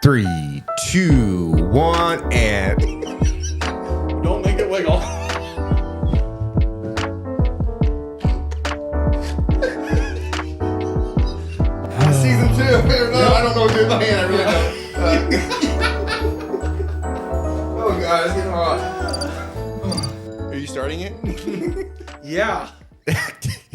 3, 2, 1, and Don't make it wiggle. Season 2. No, I don't know what to do with my hand. I really don't. Oh god, it's getting hot. Are you starting it? Yeah.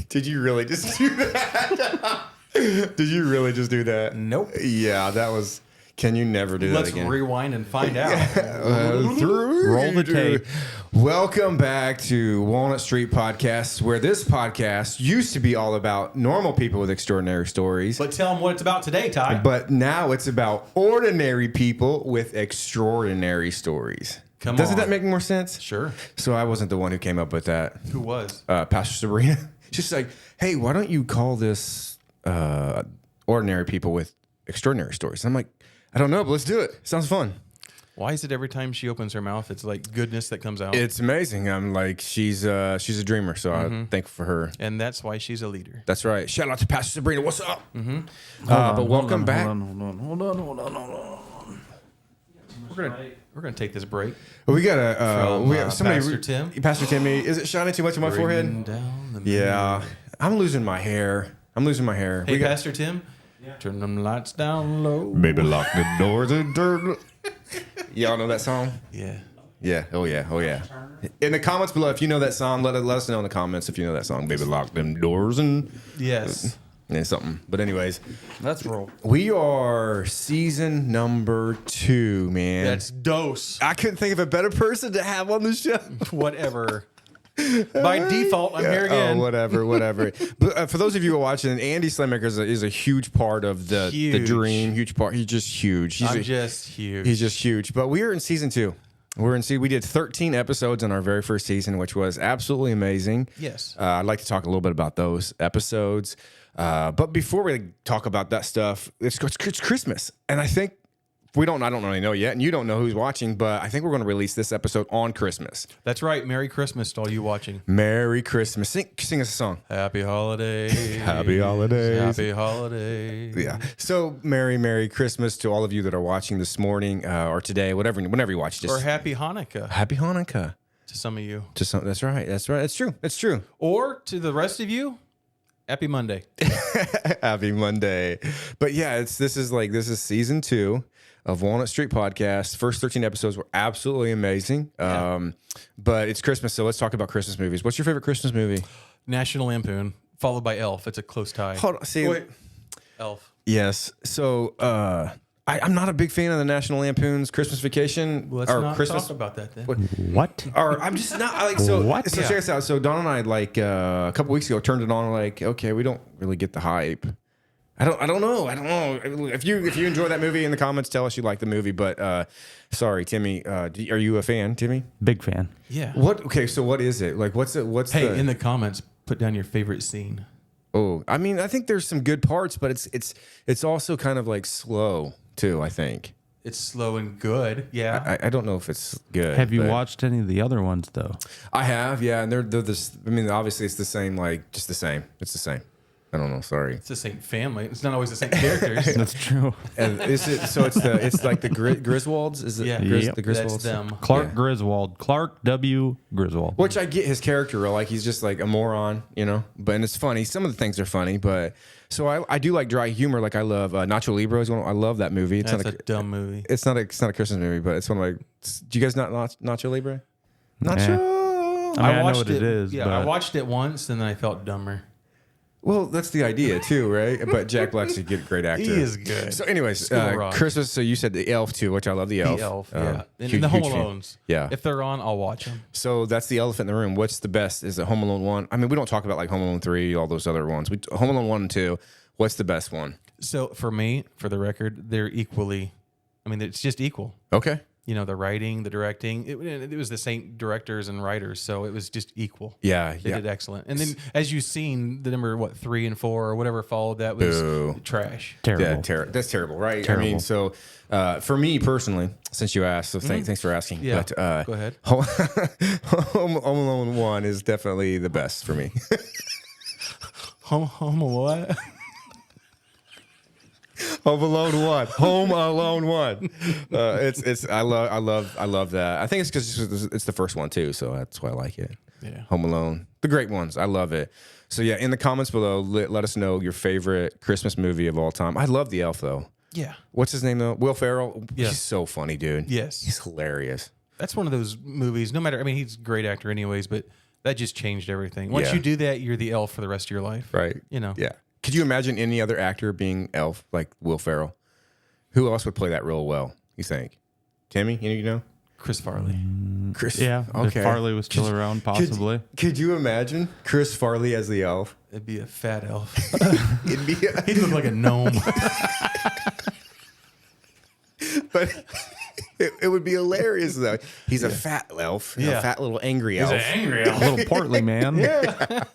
Did you really just do that? Did you really just do that? Nope. Yeah, that was. Can you never do that Let's again? rewind and find out. Roll the tape. Welcome back to Walnut Street Podcast, where this podcast used to be all about normal people with extraordinary stories. But tell them what it's about today, Ty. But now it's about ordinary people with extraordinary stories. Doesn't that make more sense? Sure. So I wasn't the one who came up with that. Who was? Pastor Sabrina. She's like, hey, why don't you call this ordinary people with extraordinary stories? And I'm like, I don't know, but let's do it. Sounds fun. Why is it every time she opens her mouth, it's like goodness that comes out? It's amazing. I'm like, she's a dreamer, so I'm thankful for her. And that's why she's a leader. That's right. Shout out to Pastor Sabrina. What's up? But welcome back. Hold on. We're gonna take this break. We got we have somebody. Pastor Tim. Pastor Timmy. Is it shining too much on my forehead? Bring down the Yeah. I'm losing my hair. Hey, Hey, Pastor Tim. Turn them lights down low. Baby, lock the doors and turn. Y'all know that song? Yeah. Yeah. Oh yeah. In the comments below, if you know that song, let us know in the comments if you know that song. Baby, lock them doors and Yes. something. But anyways, Let's roll. we are season number 2, man. That's dose. I couldn't think of a better person to have on the show. Whatever. By default, I'm here again. Oh, whatever. But for those of you who are watching, Andy Slaymaker is a huge part of the dream. Huge part. He's just huge. He's just huge. But we are in season 2. We did 13 episodes in our very first season, which was absolutely amazing. Yes. I'd like to talk a little bit about those episodes. But before we talk about that stuff, it's Christmas. And I think I don't really know yet, and you don't know who's watching, but I think we're going to release this episode on Christmas. That's right. Merry Christmas to all you watching. Merry Christmas. Sing us a song. Happy holidays. Happy holidays. Happy holidays. Yeah. So Merry Christmas to all of you that are watching this morning or today, whenever you watch. Or Happy Hanukkah Happy Hanukkah to some of you. That's right. It's true. Or to the rest of you, Happy Monday. Happy Monday. But yeah, this is season 2 of Walnut Street Podcast. First 13 episodes were absolutely amazing. Yeah. But it's Christmas, so let's talk about Christmas movies. What's your favorite Christmas movie? National Lampoon, followed by Elf. It's a close tie. Hold on. See, Wait. Elf. yes. So I'm not a big fan of the National Lampoon's Christmas Vacation. Let's or not Christmas. talk about that then. What? Or I'm just not like so. What? So Yeah. check this out. So Don and I a couple weeks ago turned it on. Like, okay, we don't really get the hype. I don't know. If you enjoy that movie in the comments, tell us you like the movie. But sorry, Timmy. Are you a fan, Timmy? Big fan. Yeah. What? Okay, so what is it? Like, what's it? What's Hey, in the comments, put down your favorite scene. Oh, I mean, I think there's some good parts, but it's also kind of like slow too. I think. It's slow and good. Yeah. I don't know if it's good. Have you but watched any of the other ones though? I have, yeah, and they're this. I mean, obviously, it's the same. Like, just the same. It's the same. I don't know. Sorry. It's the same family. It's not always the same characters. That's true. And is it? So it's like the Griswolds. Is it? Yeah. The Yep. Griswolds. That's them. Clark Yeah. Griswold. Clark W. Griswold. Which I get his character, like he's just like a moron, But and it's funny. Some of the things are funny, but so I do like dry humor. Like I love Nacho Libre. I love that movie. It's That's not a dumb movie. It's not a Christmas movie, but it's one of my. Do you guys not Nacho Libre? Nacho. I know what it is, Yeah, but- I watched it once and then I felt dumber. Well, that's the idea too, right? But Jack Black's a great actor. He is good. So, anyways, School of Rock. Christmas. So you said the Elf too, which I love. The Elf. The Elf, yeah. And huge- the Home huge fan. Alones. Yeah. If they're on, I'll watch them. So that's the elephant in the room. What's the best? Is it Home Alone 1? I mean, we don't talk about like Home Alone 3, all those other ones. Home Alone 1 and 2. What's the best one? So for me, for the record, they're equally, it's just equal. Okay. The writing, the directing, it was the same directors and writers, so it was just equal. Yeah. They did excellent. And then, as you've seen, the number 3 and 4 or whatever followed that was Boo. trash. Terrible. Yeah, that's terrible, right? Terrible. I mean, so for me personally, since you asked, so thanks for asking. Yeah. But, Go ahead. Home Alone 1 is definitely the best for me. Home what? Home Alone 1. Home Alone 1. I love that. I think it's because it's the first one too, so that's why I like it. Yeah. Home Alone, the great ones. I love it. So yeah, in the comments below, let us know your favorite Christmas movie of all time. I love the Elf though. Yeah. What's his name though? Will Ferrell. Yeah. He's so funny, dude. Yes. He's hilarious. That's one of those movies, no matter, I mean, he's a great actor anyways, but that just changed everything. Once Yeah. you do that, you're the elf for the rest of your life. Right. You know? Yeah. Could you imagine any other actor being Elf like Will Ferrell? Who else would play that role well, you think? Timmy, you know? Chris Farley. Chris. Yeah. If Farley was still around, possibly. Could you imagine Chris Farley as the Elf? It'd be a fat elf. It'd be He'd look like a gnome. but it would be hilarious though. He's a fat elf, a fat little angry elf. He's an angry elf. A little portly man. That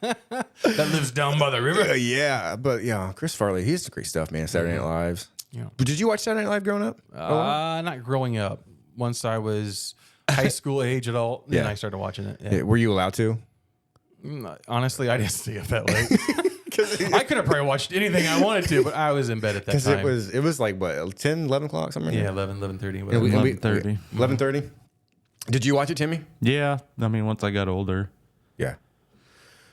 lives down by the river. Yeah, but yeah, Chris Farley, he's great stuff, man. Saturday Night Lives. Yeah. But did you watch Saturday Night Live growing up? Not growing up. Once I was high school age adult, then Yeah. I started watching it. Yeah, were you allowed to? Honestly, I didn't stay up that late. I could have probably watched anything I wanted to, but I was in bed at that Because time. it was like what 10, 11 o'clock something. Yeah, 11:30. And Whatever. we- 11:30. 11:30. Did you watch it, Timmy? Yeah. I mean, once I got older. Yeah.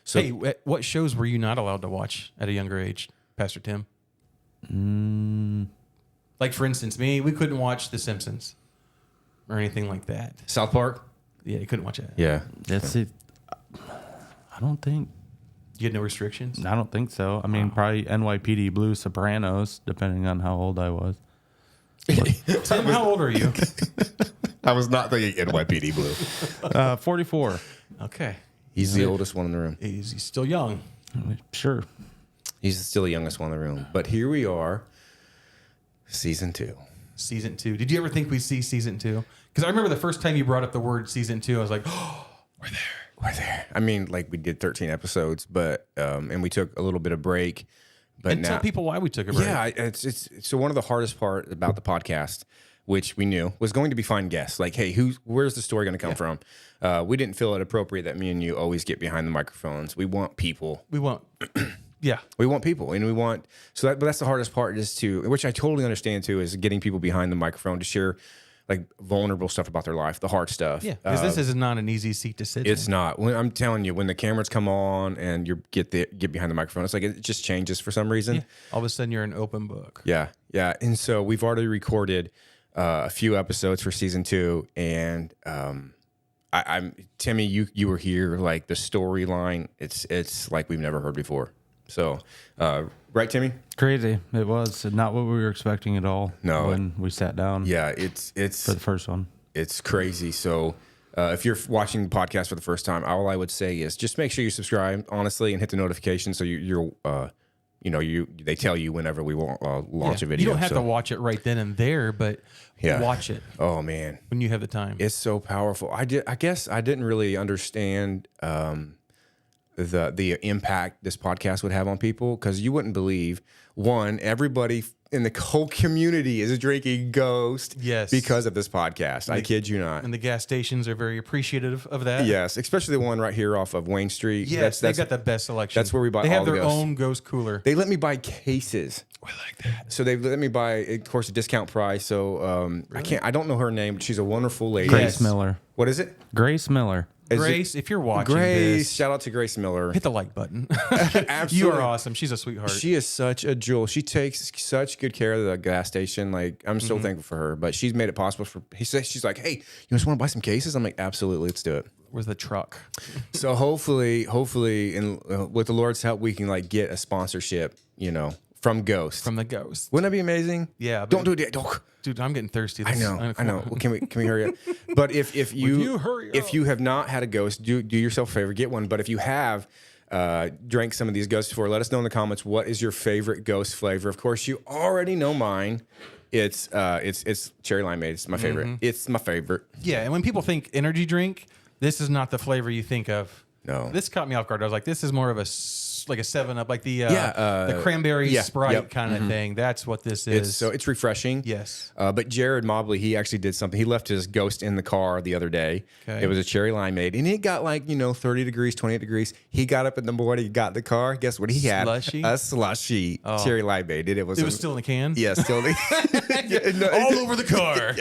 So Hey, what shows were you not allowed to watch at a younger age, Pastor Tim? Like, for instance, we couldn't watch The Simpsons or anything like that. South Park. Yeah, you couldn't watch that. Yeah. That's it. I don't think so. I mean, probably NYPD Blue, Sopranos, depending on how old I was. Tim, how old are you? I was not thinking NYPD Blue. 44. Okay. He's the oldest one in the room. He's still young. Sure. He's still the youngest one in the room. But here we are, season 2. Season 2. Did you ever think we'd see season 2? Because I remember the first time you brought up the word season 2, I was like, oh, we're there. We're there. I mean, like we did 13 episodes, but and we took a little bit of break. But And now, tell people why we took a break. yeah, it's so one of the hardest part about the podcast, which we knew was going to be find guests. Like, hey, where's the story going to come from? We didn't feel it appropriate that me and you always get behind the microphones. We want people. We won't. Yeah. We want people, and we want but that's the hardest part is which I totally understand too, is getting people behind the microphone to share like vulnerable stuff about their life, the hard stuff. Yeah. Because this is not an easy seat to sit It's in. not. When I'm telling you, when the cameras come on and you get behind the microphone, it's like it just changes for some reason. Yeah. All of a sudden, you're an open book. Yeah, yeah. And so we've already recorded a few episodes for season 2, and I'm Timmy. You were here. Like the storyline, it's like we've never heard before. So, right, Timmy? Crazy. It was not what we were expecting at all. No. When we sat down. Yeah, it's For the first one. It's crazy. So if you're watching the podcast for the first time, all I would say is just make sure you subscribe, honestly, and hit the notification so they tell you whenever we launch a video. You don't have to watch it right then and there, but watch it Oh man, when you have the time. it's so powerful. I guess I didn't really understand the impact this podcast would have on people, because you wouldn't believe, one, everybody in the whole community is drinking Ghost because of this podcast. I kid you not. And the gas stations are very appreciative of that. Yes, especially the one right here off of Wayne Street. Yes, they got the best selection. that's where we buy They all have the their Ghosts. own Ghost cooler. They let me buy cases. I like that. So they let me buy, of course, a discount price. So I don't know her name, but she's a wonderful lady. Grace Miller. What is it? Grace Miller. Is Grace, if you're watching Grace, this, shout out to Grace Miller. hit the like button. Absolutely. You are awesome. She's a sweetheart. She is such a jewel. She takes such good care of the gas station. Like, I'm so thankful for her. But she's made it possible she's like, hey, you just want to buy some cases? I'm like, absolutely, let's do it. Where's the truck? So hopefully, and with the Lord's help, we can like get a sponsorship, from Ghost. From the Ghost. Wouldn't that be amazing? Yeah. Don't do it. Don't. Dude, I'm getting thirsty. I know. Well, can we hurry up? But if you hurry if up? you have not had a Ghost, do yourself a favor, get one. But if you have drank some of these Ghosts before, let us know in the comments what is your favorite Ghost flavor. Of course, you already know mine. It's cherry limeade. It's my favorite. It's my favorite. Yeah, and when people think energy drink, this is not the flavor you think of. No. This caught me off guard. I was like, this is more of like a 7-Up, like the cranberry yeah, Sprite yep, kind of thing. That's what this is. It's refreshing. Yes. But Jared Mobley, he actually did something. He left his Ghost in the car the other day. Okay. It was a cherry limeade, and it got 30 degrees, 28 degrees. He got up in the morning, got in the car. Guess what he had? Slushy? A slushy cherry limeade. It was still in the can? Yeah, still. All over the car.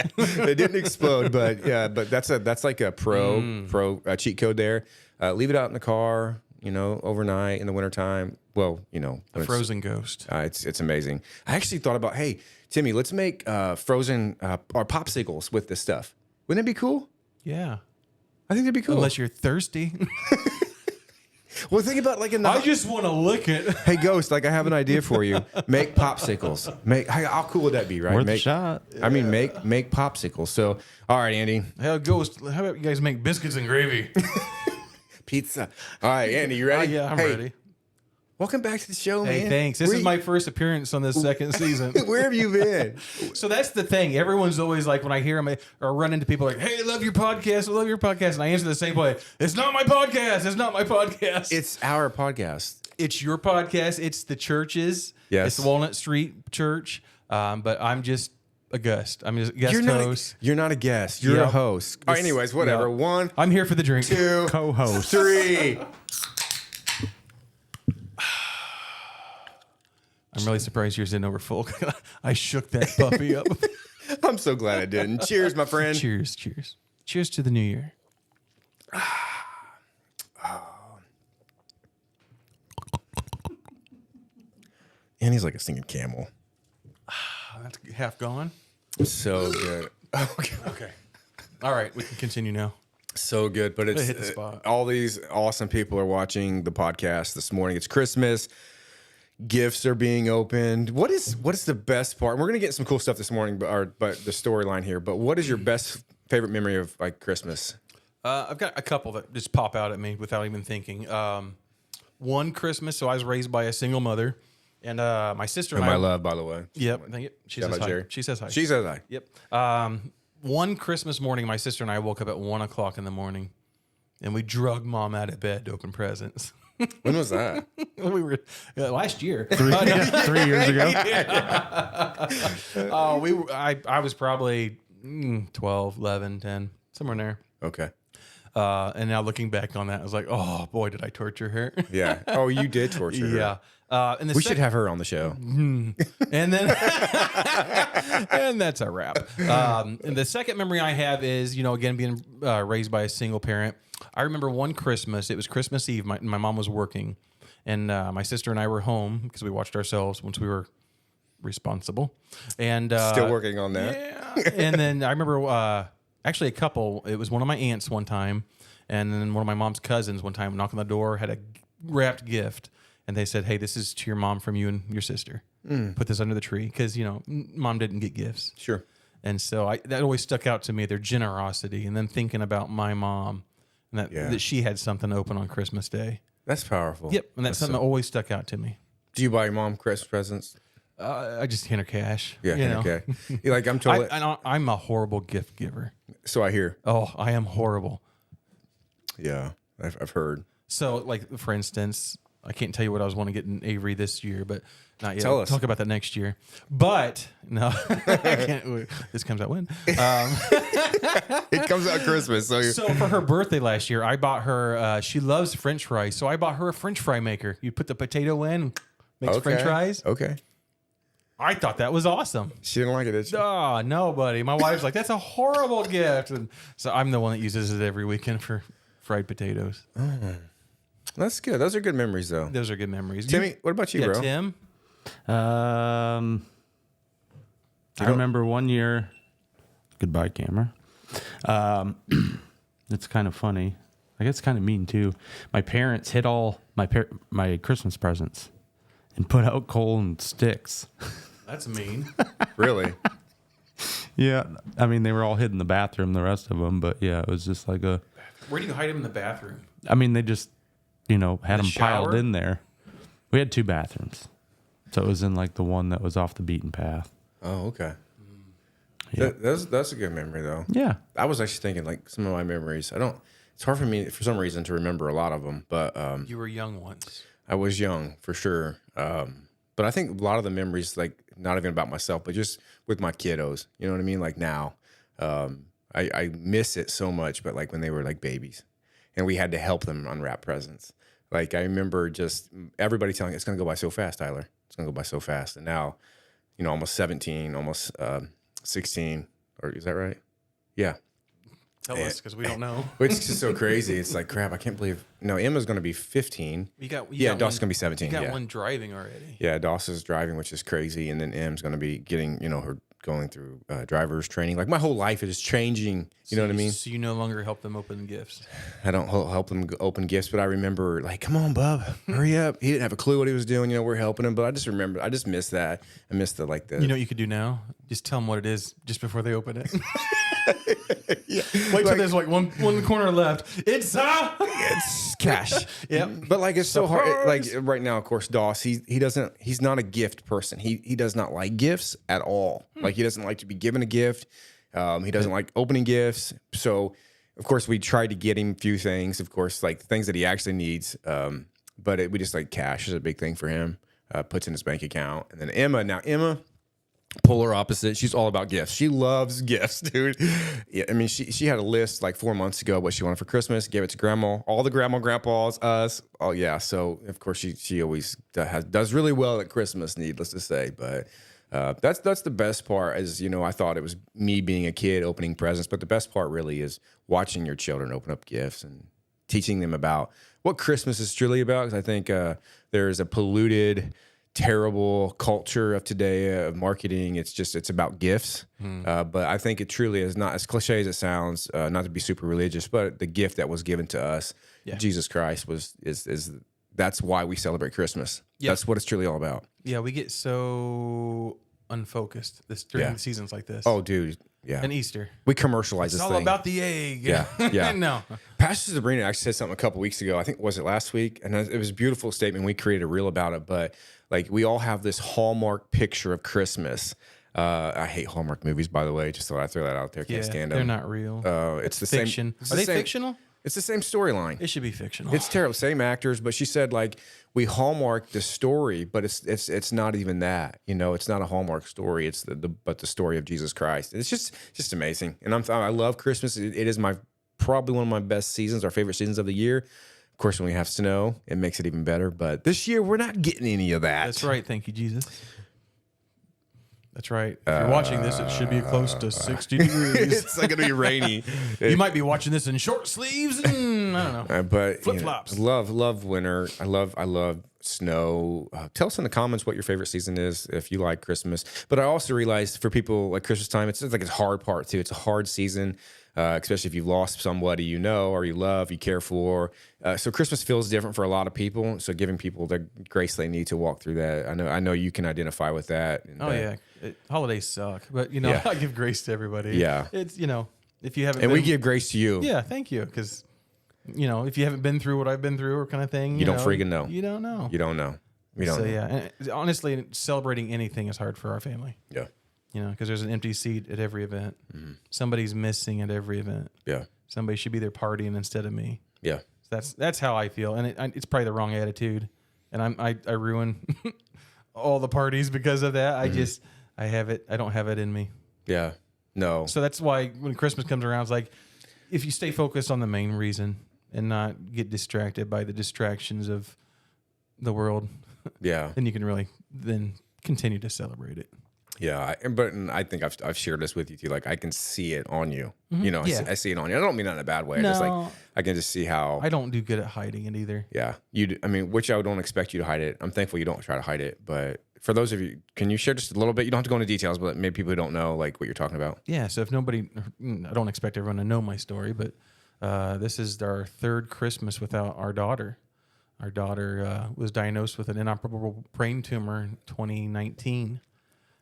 It didn't explode, but that's like a pro cheat code there. Leave it out in the car, overnight in the wintertime. Well, A frozen Ghost. It's amazing. I actually thought about, hey, Timmy, let's make frozen or popsicles with this stuff. Wouldn't that be cool? Yeah. I think that'd be cool. Unless you're thirsty. Well, think about I just want to lick it. Hey, Ghost, I have an idea for you. Make popsicles. How cool would that be, right? Worth a shot. I mean, make popsicles. So, all right, Andy. Hell, Ghost, how about you guys make biscuits and gravy? Pizza. All right, Andy, you ready? Yeah, I'm ready. Welcome back to the show, man. Hey, thanks. This is my first appearance on this second season. Where have you been? So that's the thing. Everyone's always like, when I hear them or run into people like, hey, I love your podcast. I love your podcast. And I answer the same way. It's not my podcast. It's not my podcast. It's our podcast. It's your podcast. It's the church's. Yes. It's the Walnut Street Church. But I'm just a guest. I'm just a guest host. You're not a guest. You're a host. All right, anyways, whatever. Yep. 1, I'm here for the drink. 2, Co-host. 3. I'm really surprised you're sitting over full. I shook that puppy up. I'm so glad I didn't. Cheers, my friend. Cheers, cheers. Cheers to the new year. And he's like a singing camel. That's half gone. So good. Okay. All right, we can continue now. So good, but it's hit the spot. All these awesome people are watching the podcast this morning. It's Christmas. Gifts are being opened. What is the best part? We're gonna get some cool stuff this morning, but the storyline here. But what is your best favorite memory of Christmas? I've got a couple that just pop out at me without even thinking. One Christmas, so I was raised by a single mother, and my sister and I. My love, by the way. Yep, thank you. She Shout says out, hi. Jerry. She says hi. She says hi. Yep. One Christmas morning, my sister and I woke up at 1:00 in the morning, and we drug Mom out of bed to open presents. When was that? We were last year. 3 years ago. I was probably 12, 11, 10, somewhere in there. Okay. And now looking back on that, I was like, oh boy, did I torture her? Yeah. Oh, you did torture her. Yeah. And We should have her on the show. and then, and that's a wrap. And the second memory I have is, again, being raised by a single parent. I remember one Christmas, it was Christmas Eve. My mom was working, and my sister and I were home because we watched ourselves once we were responsible. And Still working on that. Yeah. And then I remember actually a couple. It was one of my aunts one time, and then one of my mom's cousins one time knocked on the door, had a wrapped gift, and they said, "Hey, this is to your mom from you and your sister. Put this under the tree because Mom didn't get gifts." Sure. And so that always stuck out to me, their generosity, and then thinking about my mom and that she had something open on Christmas Day. That's powerful. Yep, and that's something that always stuck out to me. Do you buy your mom Christmas presents? I just hand her cash. Yeah. Okay. I'm totally. I'm a horrible gift giver. So I hear. Oh, I am horrible. Yeah, I've heard. So, like, for instance, I can't tell you what I was wanting to get in Avery this year, but not yet. Tell us. Talk about that next year. But no, I can't. This comes out when? It comes out Christmas. So for her birthday last year, I bought her. She loves French fries, so I bought her a French fry maker. You put the potato in, makes French fries. Okay. I thought that was awesome. She didn't like it, did she? Oh, nobody. My wife's like, that's a horrible gift. And so I'm the one that uses it every weekend for fried potatoes. That's good. Those are good memories, though. Those are good memories. Timmy, what about you, bro? Tim? I remember one year. Goodbye, camera. It's kind of funny. I guess it's kind of mean too. My parents hid all my Christmas presents and put out coal and sticks. That's mean. Really? Yeah, I mean they were all hid in the bathroom, the rest of them. But yeah, it was just like a. Where do you hide them in the bathroom? I mean, they just had them piled shower? in there. We had 2 bathrooms, so it was in like the one that was off the beaten path. Oh, okay. Yeah. That's a good memory, though. Yeah. I was actually thinking, like, some of my memories. I don't. It's hard for me for some reason to remember a lot of them, but You were young once. I was young for sure. But I think a lot of the memories, like not even about myself, but just with my kiddos, you know what I mean? Like now, I miss it so much, but like when they were like babies and we had to help them unwrap presents. Like I remember just everybody telling it's going to go by so fast, Tyler. It's going to go by so fast. And now, almost 17, almost 16, or is that right? Yeah. Tell us, because we don't know. Which is just so crazy. It's like, crap, I can't believe. No, Emma's going to be 15. Dawson's going to be 17. You got one driving already. Yeah, Dawson's driving, which is crazy. And then Em's going to be getting, her going through driver's training. Like my whole life is changing. You know what I mean? So you no longer help them open gifts. I don't help them open gifts, but I remember like, come on, bub, hurry up. He didn't have a clue what he was doing. We're helping him, but I just miss that. I miss the. You know what you could do now? Just tell them what it is just before they open it. Yeah. Wait till there's like one corner left. It's cash. Yep. But like it's so hard. Like right now, of course, Doss, he's not a gift person. He does not like gifts at all. Like he doesn't like to be given a gift. He doesn't like opening gifts. So of course we tried to get him a few things, of course, like things that he actually needs. But we just like cash is a big thing for him. Puts in his bank account. And then Emma, polar opposite. She's all about gifts. She loves gifts, dude. Yeah, I mean, she had a list like 4 months ago what she wanted for Christmas. Gave it to grandma, all the grandma, grandpas, us. Oh yeah. So of course she always does really well at Christmas. Needless to say, but that's the best part. As I thought it was me being a kid opening presents, but the best part really is watching your children open up gifts and teaching them about what Christmas is truly about. Because I think there's a polluted, terrible culture of today of marketing. It's about gifts, but I think it truly is not as cliche as it sounds. Not to be super religious, but the gift that was given to us, Jesus Christ, is that's why we celebrate Christmas. Yep. That's what it's truly all about. Yeah, we get so unfocused during seasons like this. Oh, dude. Yeah. And Easter. We commercialize this thing. It's all about the egg. Yeah. Yeah. No. Pastor Sabrina actually said something a couple weeks ago. I think, was it last week? And it was a beautiful statement. We created a reel about it. But like we all have this Hallmark picture of Christmas. I hate Hallmark movies, by the way. Just thought I'd throw that out there. Can't stand them. They're not real. It's the fiction. same. Are they fictional? It's the same storyline. It should be fictional. It's terrible. Same actors, but she said like we Hallmark the story, but it's not even that. It's not a Hallmark story. It's the story of Jesus Christ. It's just amazing. And I love Christmas. It is probably one of my best seasons, our favorite seasons of the year. Of course, when we have snow, it makes it even better. But this year, we're not getting any of that. That's right. Thank you, Jesus. That's right. If you're watching this, it should be close to 60 degrees. It's like going to be rainy. You might be watching this in short sleeves and I don't know. But flip-flops. Love winter. I love snow. Tell us in the comments what your favorite season is if you like Christmas. But I also realize for people like Christmas time, it's like a hard part too. It's a hard season. Especially if you've lost somebody or you love, you care for. So Christmas feels different for a lot of people. So giving people the grace they need to walk through that. I know you can identify with that. And, yeah. Holidays suck, but I give grace to everybody. Yeah. It's, if you haven't and we give grace to you. Yeah, thank you. Because, if you haven't been through what I've been through or kind of thing, you don't freaking know. You don't know. You don't know. Yeah. And honestly, celebrating anything is hard for our family. Yeah. Because there's an empty seat at every event. Mm-hmm. Somebody's missing at every event. Yeah. Somebody should be there partying instead of me. Yeah. That's how I feel, and it's probably the wrong attitude, and I ruin all the parties because of that. Mm-hmm. I don't have it in me. Yeah. No. So that's why when Christmas comes around, it's like if you stay focused on the main reason and not get distracted by the distractions of the world. Yeah. Then you can really continue to celebrate it. Yeah, but I think I've shared this with you too. Like I can see it on you. Mm-hmm. I see it on you. I don't mean that in a bad way. No. Just like I can just see how. I don't do good at hiding it either. Yeah, you do. I mean, which I don't expect you to hide it. I'm thankful you don't try to hide it. But for those of you, can you share just a little bit? You don't have to go into details, but maybe people who don't know like what you're talking about. Yeah. So if nobody, I don't expect everyone to know my story, but this is our third Christmas without our daughter. Our daughter was diagnosed with an inoperable brain tumor in 2019.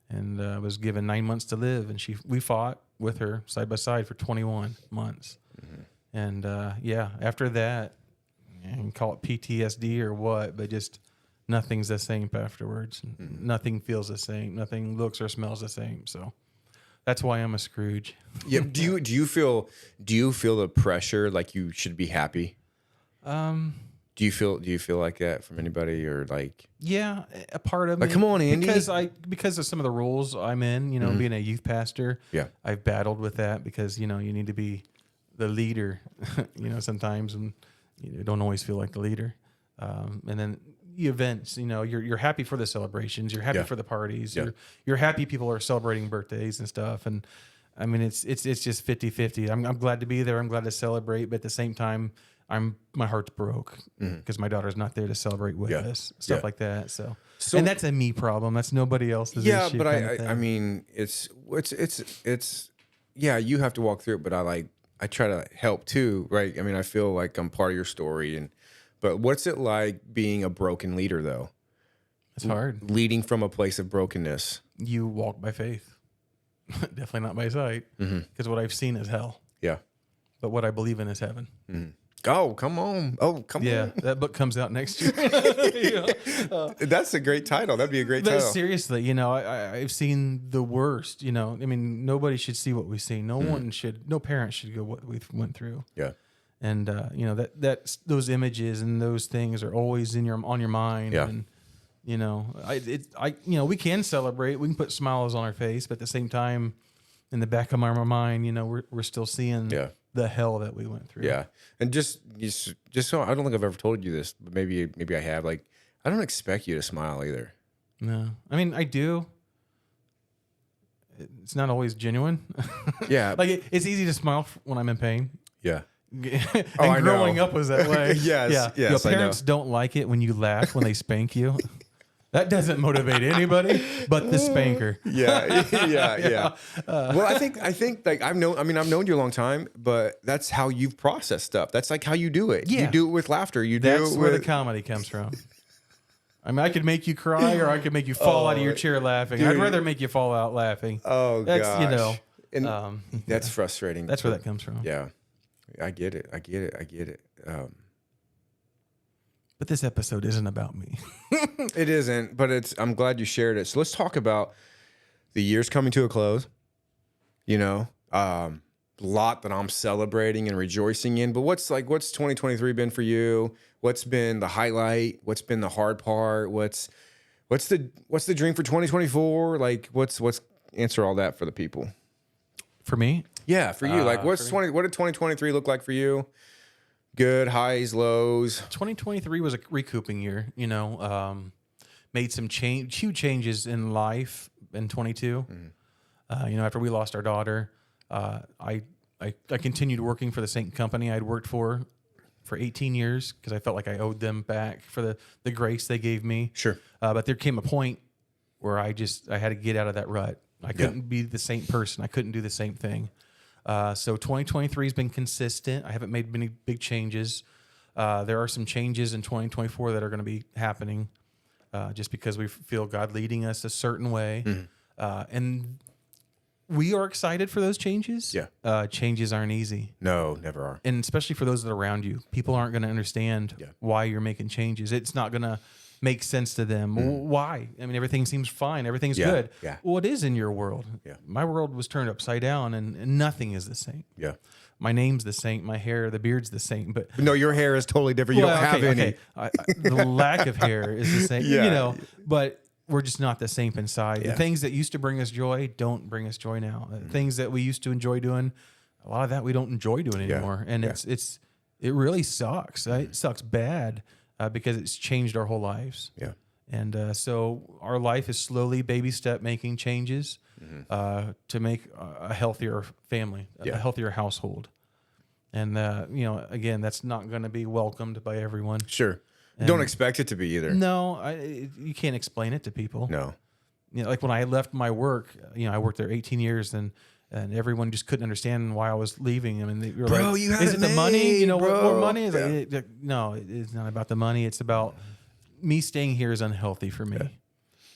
And was given 9 months to live, and we fought with her side by side for 21 months. Mm-hmm. And after that, you can call it PTSD or what, but just nothing's the same afterwards. Mm-hmm. Nothing feels the same. Nothing looks or smells the same. So That's why I'm a Scrooge. Yeah. Do you feel the pressure like you should be happy? Do you feel like that from anybody, or like? Yeah, a part of me. Like, come on, Andy. Because of some of the roles I'm in, being a youth pastor. Yeah. I've battled with that because you need to be the leader. Sometimes, and you don't always feel like the leader. And then the events, you're happy for the celebrations, you're happy for the parties, you're happy people are celebrating birthdays and stuff. And I mean, it's just 50-50. I'm glad to be there. I'm glad to celebrate, but at the same time, my heart's broke because my daughter's not there to celebrate with us, stuff like that. So and that's a me problem. That's nobody else's issue. Yeah, but I mean, it's you have to walk through it, but I try to help too, right? I mean, I feel like I'm part of your story, but what's it like being a broken leader, though? It's hard. Leading from a place of brokenness. You walk by faith. Definitely not by sight. Because what I've seen is hell. Yeah. But what I believe in is heaven. Oh, come on. Yeah, that book comes out next year. That's a great title. That'd be a great title. Seriously, I've seen the worst. I mean, nobody should see what we've seen. No parent should go what we went through. Yeah. And that's those images and those things are always on your mind. Yeah. And we can celebrate, we can put smiles on our face, but at the same time, in the back of our mind, we're still seeing the hell that we went through. Yeah. And just so I don't think I've ever told you this, but maybe I have. Like, I don't expect you to smile either. No, I mean, I do. It's not always genuine. Yeah. Like it's easy to smile when I'm in pain. Yeah. And growing up was that way. Yes. Your parents don't like it when you laugh when they spank you. That doesn't motivate anybody but the spanker. Yeah. Well, I think like I've known you a long time, but that's how you've processed stuff. That's like how you do it. Yeah. You do it with laughter. That's where the comedy comes from. I mean, I could make you cry, or I could make you fall out of your chair laughing. Dude. I'd rather make you fall out laughing. Oh, that's gosh. That's frustrating. That's where that comes from. Yeah, I get it. But this episode isn't about me. It isn't, but I'm glad you shared it. So let's talk about the year's coming to a close. A lot that I'm celebrating and rejoicing in. But what's 2023 been for you? What's been the highlight? What's been the hard part? What's the dream for 2024? Like what's answer all that for the people. For me? Yeah, for you. Like what did 2023 look like for you? Good highs, lows. 2023 was a recouping year. Made some huge changes in life in 22. After we lost our daughter, I continued working for the same company I'd worked for 18 years because I felt like I owed them back for the grace they gave me. Sure. But there came a point where I had to get out of that rut. I couldn't be the same person. I couldn't do the same thing. So 2023 has been consistent. I haven't made many big changes. There are some changes in 2024 that are going to be happening just because we feel God leading us a certain way. And we are excited for those changes. Yeah. Changes aren't easy. No, never are. And especially for those that are around you. People aren't going to understand why you're making changes. It's not going to make sense to them. Why? I mean, everything seems fine. Everything's good. Yeah. Well, it is in your world. Yeah. My world was turned upside down and nothing is the same. Yeah. My name's the same. My hair, the beard's the same. But no, your hair is totally different. You don't have any. The lack of hair is the same. Yeah. But we're just not the same inside. Yeah. The things that used to bring us joy don't bring us joy now. Things that we used to enjoy doing, a lot of that we don't enjoy doing anymore. And it really sucks. It sucks bad because it's changed our whole lives. Yeah. And so our life is slowly, baby step, making changes to make a healthier family, a healthier household. And, again, that's not going to be welcomed by everyone. Sure. And don't expect it to be either. No, you can't explain it to people. No. Like when I left my work, I worked there 18 years and everyone just couldn't understand why I was leaving. I mean, they were bro, like, you had is it the money? What more money? Is yeah. No, it's not about the money. It's about me staying here is unhealthy for me. Yeah.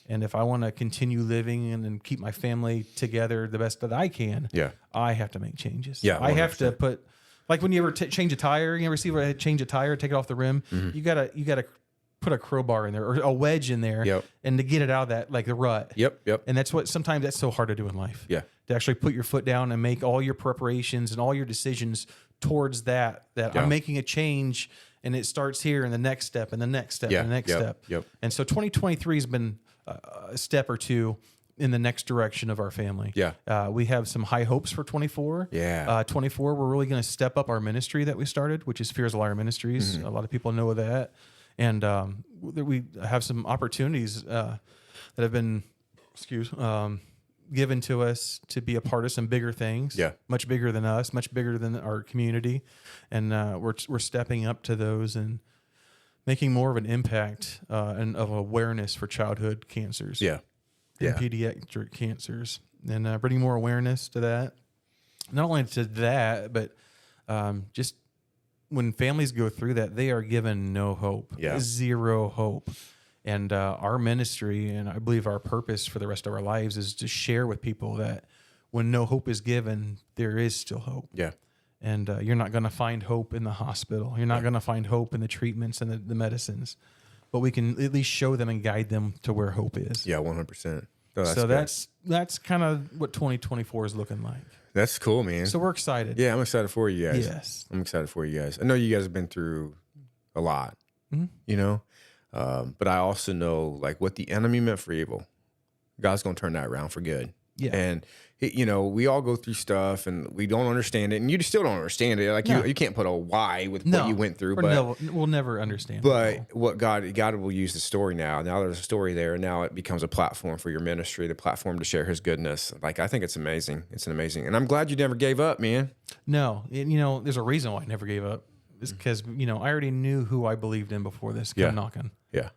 And if I want to continue living and keep my family together the best that I can, I have to make changes. Yeah, 100%. I have to put, like when you ever change a tire, you ever see where I change a tire, take it off the rim, you gotta put a crowbar in there or a wedge in there, and to get it out of that, like the rut. Yep. And that's sometimes that's so hard to do in life. Yeah. to actually put your foot down and make all your preparations and all your decisions towards that I'm making a change, and it starts here and the next step and the next step and the next step. Yep. And so 2023 has been a step or two in the next direction of our family. Yeah. We have some high hopes for 24. Yeah. 24, we're really going to step up our ministry that we started, which is Fears a Liar Ministries. A lot of people know that. And we have some opportunities that have been, given to us to be a part of some bigger things. Yeah. Much bigger than us, much bigger than our community. And we're stepping up to those and making more of an impact and of awareness for childhood cancers. Yeah. And pediatric cancers, and bringing more awareness to that. Not only to that, but just when families go through that, they are given no hope, zero hope. And our ministry, and I believe our purpose for the rest of our lives, is to share with people that when no hope is given, there is still hope. Yeah. And you're not going to find hope in the hospital. You're not going to find hope in the treatments and the medicines. But we can at least show them and guide them to where hope is. Yeah, 100%. That's kind of what 2024 is looking like. That's cool, man. So we're excited. Yeah, I'm excited for you guys. Yes. I'm excited for you guys. I know you guys have been through a lot, you know, but I also know like what the enemy meant for evil, God's going to turn that around for good. Yeah. And, you know, we all go through stuff and we don't understand it. And you still don't understand it. Like you can't put a why with what you went through. But we'll never understand. But what God will use the story now. Now there's a story there. And now it becomes a platform for your ministry, the platform to share his goodness. Like, I think it's amazing. It's amazing. And I'm glad you never gave up, man. No. And, you know, there's a reason why I never gave up. It's because, you know, I already knew who I believed in before this came knocking. Yeah.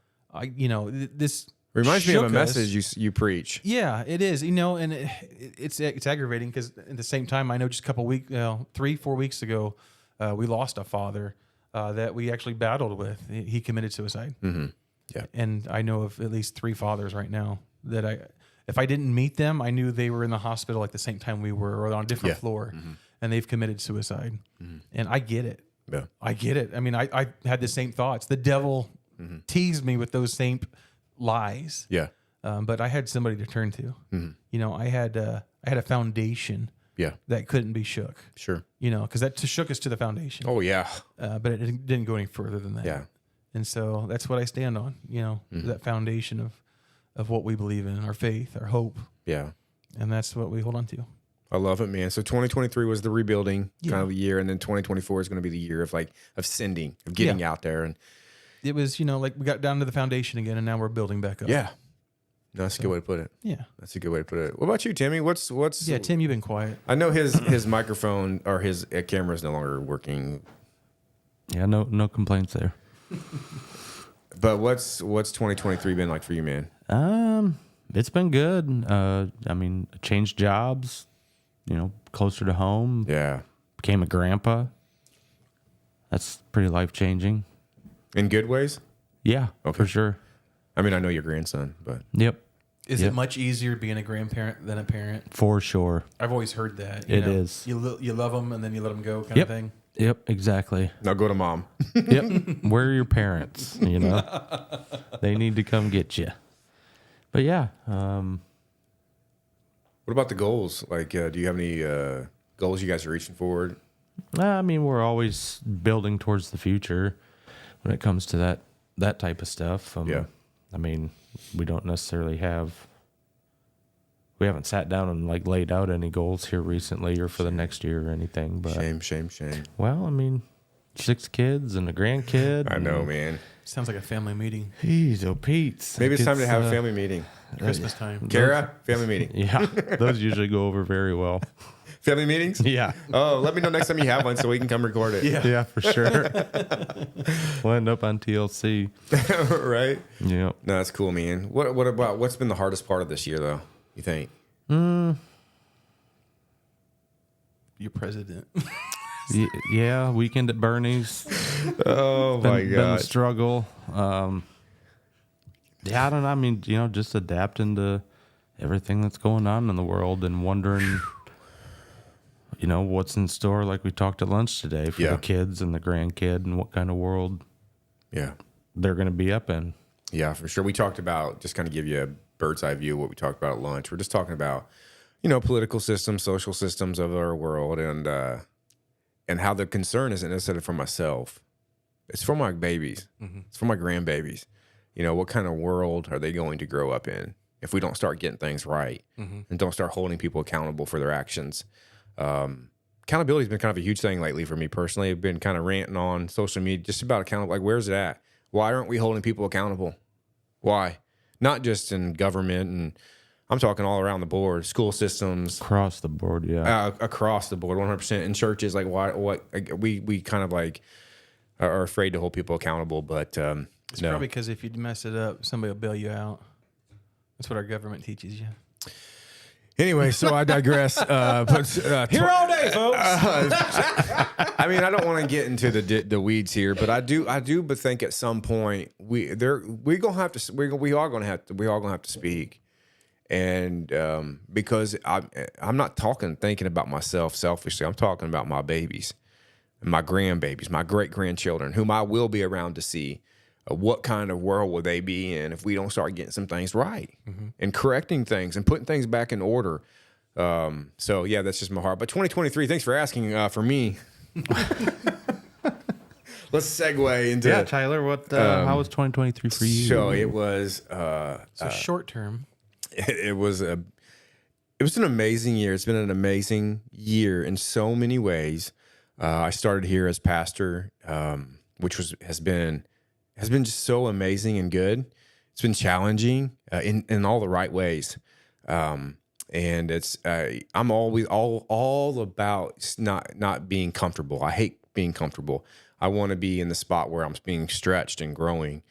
This reminds me of a message you preach. Yeah, it is. You know, and it's aggravating because at the same time, I know just a couple weeks, 3-4 weeks ago, we lost a father that we actually battled with. He committed suicide. Mm-hmm. Yeah. And I know of at least 3 fathers right now that if I didn't meet them, I knew they were in the hospital like the same time we were, or on a different floor, and they've committed suicide. And I get it. Yeah. I get it. I mean, I had the same thoughts. The devil teased me with those same lies. Yeah. But I had somebody to turn to. You know, I had a foundation. Yeah. That couldn't be shook. Sure. You know, because that shook us to the foundation. Oh yeah. But it didn't go any further than that. Yeah. And so that's what I stand on. You know, that foundation of what we believe in, our faith, our hope. Yeah. And that's what we hold on to. I love it, man. So 2023 was the rebuilding kind of the year, and then 2024 is going to be the year of sending, of getting out there. And it was, you know, like we got down to the foundation again, and now we're building back up. Yeah. No, that's a good way to put it. Yeah. That's a good way to put it. What about you, Timmy? What's Yeah, Tim, you've been quiet. I know his microphone or his camera is no longer working. Yeah, no complaints there. But what's 2023 been like for you, man? It's been good. I mean, changed jobs, you know, closer to home. Yeah. Became a grandpa. That's pretty life-changing. In good ways? Yeah, Okay. for sure. I mean, I know your grandson, but Yep, Is it much easier being a grandparent than a parent? for sure. I've always heard that. It is. You love them and then you let them go, kind of thing. Yep, exactly. now go to mom. Yep. Where are your parents? You know, they need to come get you. But yeah, What about the goals? Like, do you have any goals you guys are reaching forward? I mean, we're always building towards the future when it comes to that type of stuff. Yeah. I mean, we don't necessarily we haven't sat down and laid out any goals here recently or for the next year or anything. But Shame. well, I mean, 6 kids and a grandkid. I know, man. Sounds like a family meeting. Jeez, oh Pete's. Maybe it's time to have a family meeting. Christmas time. Kara, family meeting. Yeah, those usually go over very well. Family meetings? Yeah. Oh, let me know next time you have one so we can come record it. Yeah, for sure. We'll end up on TLC. Right? Yeah. No, that's cool, man. What's been the hardest part of this year, though, you think? Your president. Yeah, weekend at Bernie's. Oh, my Been a God. struggle. Yeah, I don't know. I mean, you know, just adapting to everything that's going on in the world and wondering, you know, what's in store, like we talked at lunch today, for the kids and the grandkid and what kind of world they're going to be up in. Yeah, for sure. We talked about, just kind of give you a bird's eye view of what we talked about at lunch. We're just talking about political systems, social systems of our world, and how the concern isn't necessarily for myself. It's for my babies. It's for my grandbabies. What kind of world are they going to grow up in if we don't start getting things right and don't start holding people accountable for their actions? Accountability has been kind of a huge thing lately for me personally. I've been kind of ranting on social media just about accountable. Like, where's it at? Why aren't we holding people accountable? Why? Not just in government, and I'm talking all around the board, school systems. Across the board, yeah. Across the board, 100%. In churches, like, why? What? Like, we kind of like are afraid to hold people accountable, but it's probably because if you mess it up, somebody will bail you out. That's what our government teaches you. Anyway, so I digress. Here all day, folks. I mean, I don't want to get into the weeds here, but I do, but think at some point we all gonna have to speak, and because I'm not thinking about myself selfishly. I'm talking about my babies, my grandbabies, my great grandchildren, whom I will be around to see. What kind of world will they be in if we don't start getting some things right and correcting things and putting things back in order? So yeah, that's just my heart. But 2023, thanks for asking for me. Let's segue into Tyler. What? How was 2023 for you? So it was So short term. It was an amazing year. It's been an amazing year in so many ways. I started here as pastor, which has been just so amazing and good. It's been challenging in all the right ways. And it's I'm always all about not being comfortable. I hate being comfortable. I want to be in the spot where I'm being stretched and growing.